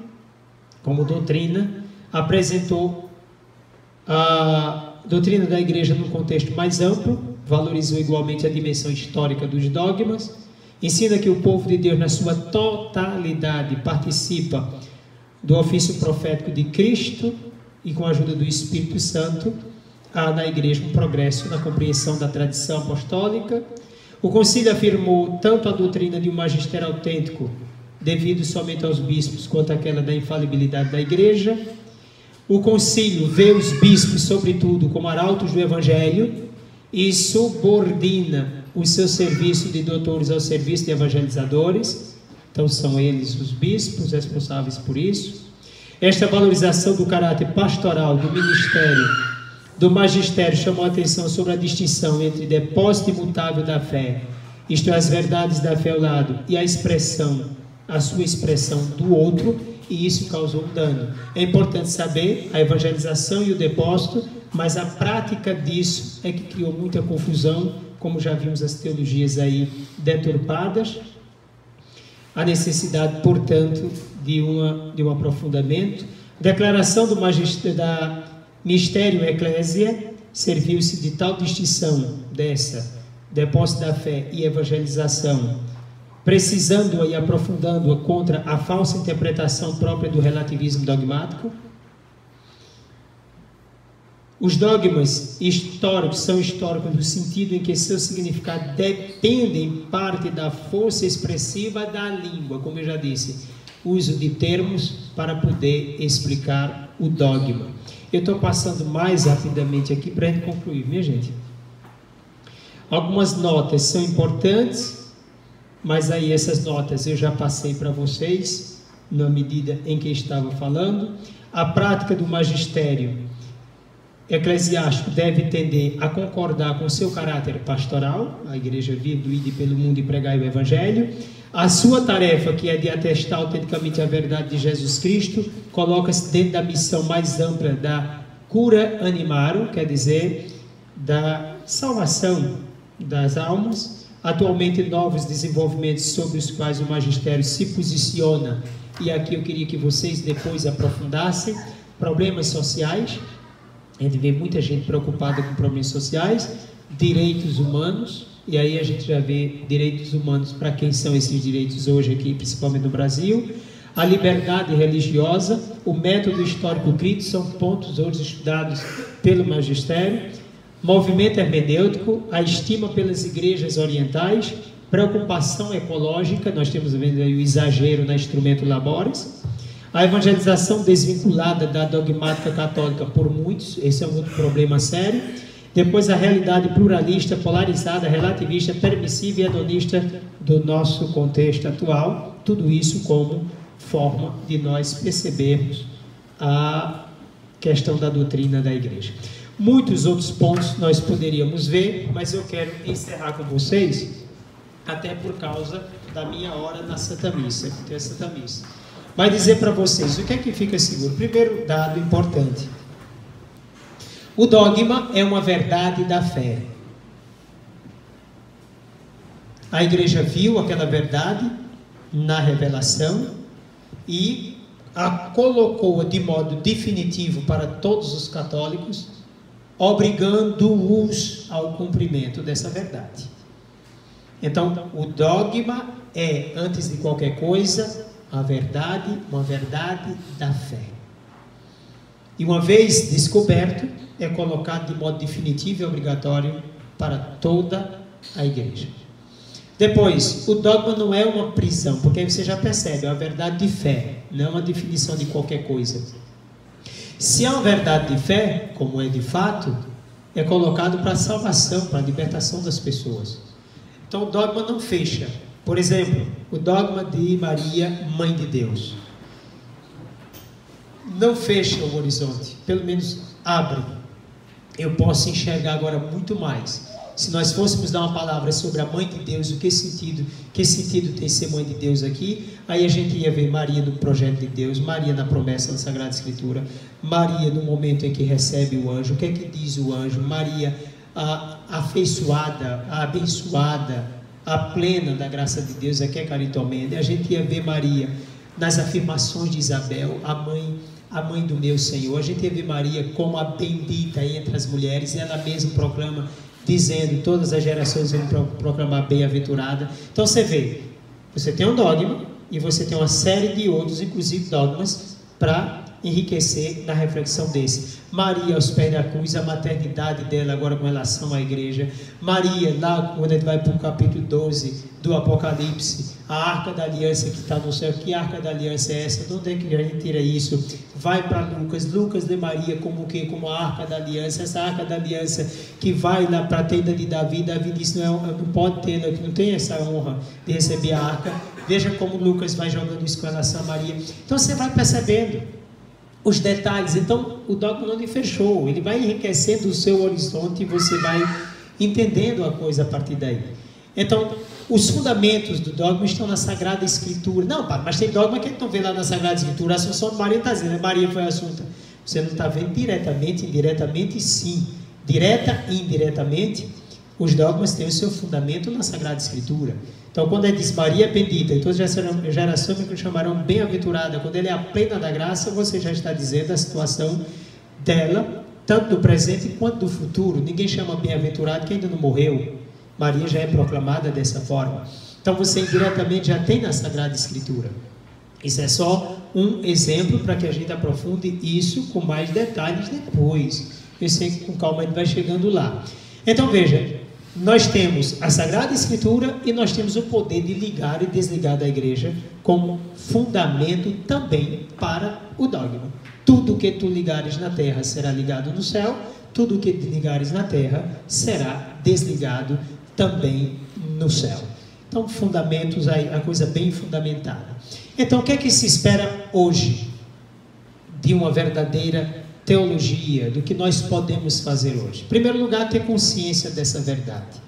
Speaker 1: como doutrina, apresentou a doutrina da Igreja num contexto mais amplo, valorizou igualmente a dimensão histórica dos dogmas, ensina que o povo de Deus, na sua totalidade, participa do ofício profético de Cristo e, com a ajuda do Espírito Santo, há na Igreja um progresso na compreensão da tradição apostólica. O concílio afirmou tanto a doutrina de um magistério autêntico, devido somente aos bispos, quanto aquela da infalibilidade da Igreja. O concílio vê os bispos, sobretudo, como arautos do Evangelho e subordina o seu serviço de doutores ao serviço de evangelizadores. Então são eles os bispos responsáveis por isso. Esta valorização do caráter pastoral do ministério, do magistério, chamou a atenção sobre a distinção entre depósito imutável da fé, isto é, as verdades da fé ao lado, e a sua expressão do outro, e isso causou um dano. É importante saber a evangelização e o depósito, mas a prática disso é que criou muita confusão, como já vimos as teologias aí deturpadas. A necessidade, portanto, de um aprofundamento. Declaração do magistério da Mistério Ecclesia serviu-se de tal distinção dessa, depósito da fé e evangelização, precisando-a e aprofundando-a contra a falsa interpretação própria do relativismo dogmático. Os dogmas históricos são históricos no sentido em que seu significado depende em parte da força expressiva da língua, como eu já disse. uso de termos para poder explicar o dogma. Eu estou passando mais rapidamente aqui para a gente concluir, minha gente. Algumas notas são importantes, mas aí essas notas eu já passei para vocês, na medida em que estava falando. A prática do magistério eclesiástico deve tender a concordar com o seu caráter pastoral. A igreja vive do ide pelo mundo e pregar o evangelho. A sua tarefa, que é de atestar autenticamente a verdade de Jesus Cristo, coloca-se dentro da missão mais ampla da cura animarum, quer dizer, da salvação das almas. Atualmente, novos desenvolvimentos sobre os quais o magistério se posiciona, e aqui eu queria que vocês depois aprofundassem: problemas sociais. A gente vê muita gente preocupada com problemas sociais, direitos humanos, e aí a gente já vê direitos humanos. Para quem são esses direitos hoje aqui, principalmente no Brasil? A liberdade religiosa, o método histórico crítico, são pontos hoje estudados pelo magistério. Movimento hermenêutico, a estima pelas igrejas orientais, preocupação ecológica, nós temos vendo aí o exagero na instrumento labores. A evangelização desvinculada da dogmática católica por muitos, esse é um outro problema sério. Depois, a realidade pluralista, polarizada, relativista, permissiva e hedonista do nosso contexto atual. Tudo isso como forma de nós percebermos a questão da doutrina da igreja. Muitos outros pontos nós poderíamos ver, mas eu quero encerrar com vocês, até por causa da minha hora na Santa Missa, que tem a Santa Missa. Mas dizer para vocês, o que é que fica seguro? Primeiro dado importante: o dogma é uma verdade da fé. A igreja viu aquela verdade na revelação e a colocou de modo definitivo para todos os católicos, obrigando-os ao cumprimento dessa verdade. Então, o dogma é, antes de qualquer coisa, a verdade, uma verdade da fé. E uma vez descoberto, é colocado de modo definitivo e obrigatório para toda a igreja. Depois, o dogma não é uma prisão, porque aí você já percebe, é uma verdade de fé, não é uma definição de qualquer coisa. Se é uma verdade de fé, como é de fato, é colocado para a salvação, para a libertação das pessoas. Então o dogma não fecha. Por exemplo, o dogma de Maria, Mãe de Deus, não fecha o horizonte, pelo menos abre. Eu posso enxergar agora muito mais. Se nós fôssemos dar uma palavra sobre a Mãe de Deus, que sentido tem ser Mãe de Deus aqui? Aí a gente ia ver Maria no projeto de Deus, Maria na promessa da Sagrada Escritura, Maria no momento em que recebe o anjo, o que é que diz o anjo? Maria a afeiçoada, a abençoada, a plena da graça de Deus, aqui é Caritomene. A gente ia ver Maria nas afirmações de Isabel, a mãe do meu Senhor. A gente ia ver Maria como a bendita entre as mulheres, e ela mesma proclama, dizendo, todas as gerações vão proclamar bem-aventurada. Então você vê, você tem um dogma, e você tem uma série de outros, inclusive dogmas, para enriquecer na reflexão desse. Maria aos pés da cruz, a maternidade dela agora com relação à igreja. Maria, lá quando a gente vai para o capítulo 12 do Apocalipse, a Arca da Aliança que está no céu. Que Arca da Aliança é essa? De onde é que a gente tira isso? Vai para Lucas. Lucas de Maria como o quê? Como a Arca da Aliança. Essa Arca da Aliança que vai lá para a tenda de Davi. Davi disse, não pode ter, não tem essa honra de receber a Arca. Veja como Lucas vai jogando isso com relação a Maria. Então você vai percebendo os detalhes. Então o dogma não lhe fechou, ele vai enriquecendo o seu horizonte e você vai entendendo a coisa a partir daí. Então os fundamentos do dogma estão na Sagrada Escritura. Não, pai, mas tem dogma que a gente não vê lá na Sagrada Escritura. A Assunção de Maria está dizendo, Maria foi assunta. Você não está vendo diretamente, indiretamente sim. Direta e indiretamente, os dogmas têm o seu fundamento na Sagrada Escritura. Então, quando ele diz Maria é bendita, e todas as gerações me chamarão bem-aventurada, quando ele é a plena da graça, você já está dizendo a situação dela, tanto do presente quanto do futuro. Ninguém chama bem-aventurado quem ainda não morreu. Maria já é proclamada dessa forma. Então, você indiretamente já tem na Sagrada Escritura. Isso é só um exemplo para que a gente aprofunde isso com mais detalhes depois. Eu sei que com calma a gente vai chegando lá. Então, veja, nós temos a Sagrada Escritura e nós temos o poder de ligar e desligar da igreja como fundamento também para o dogma. Tudo que tu ligares na terra será ligado no céu, tudo que ligares na terra será desligado também no céu. Então, fundamentos, a coisa bem fundamentada. Então, o que é que se espera hoje de uma verdadeira teologia, do que nós podemos fazer hoje? Em primeiro lugar, ter consciência dessa verdade.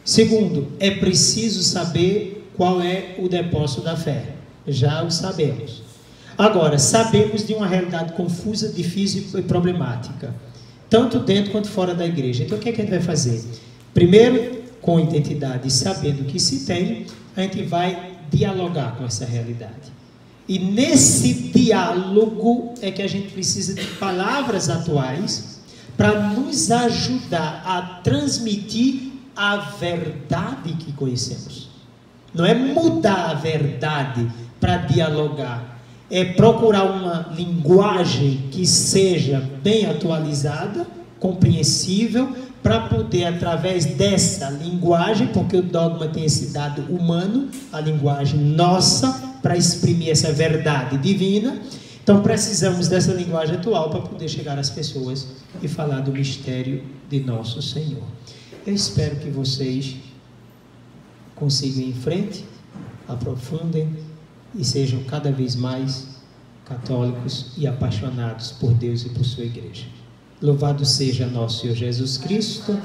Speaker 1: Segundo, é preciso saber qual é o depósito da fé. Já o sabemos. Agora, sabemos de uma realidade confusa, difícil e problemática, tanto dentro quanto fora da igreja. Então, o que é que a gente vai fazer? Primeiro, com identidade e sabendo o que se tem, a gente vai dialogar com essa realidade. E nesse diálogo é que a gente precisa de palavras atuais para nos ajudar a transmitir a verdade que conhecemos. Não é mudar a verdade para dialogar, é procurar uma linguagem que seja bem atualizada, compreensível, para poder, através dessa linguagem, porque o dogma tem esse dado humano, a linguagem nossa, para exprimir essa verdade divina. Então precisamos dessa linguagem atual para poder chegar às pessoas e falar do mistério de nosso Senhor. Eu espero que vocês consigam ir em frente, aprofundem e sejam cada vez mais católicos e apaixonados por Deus e por sua igreja. Louvado seja nosso Senhor Jesus Cristo.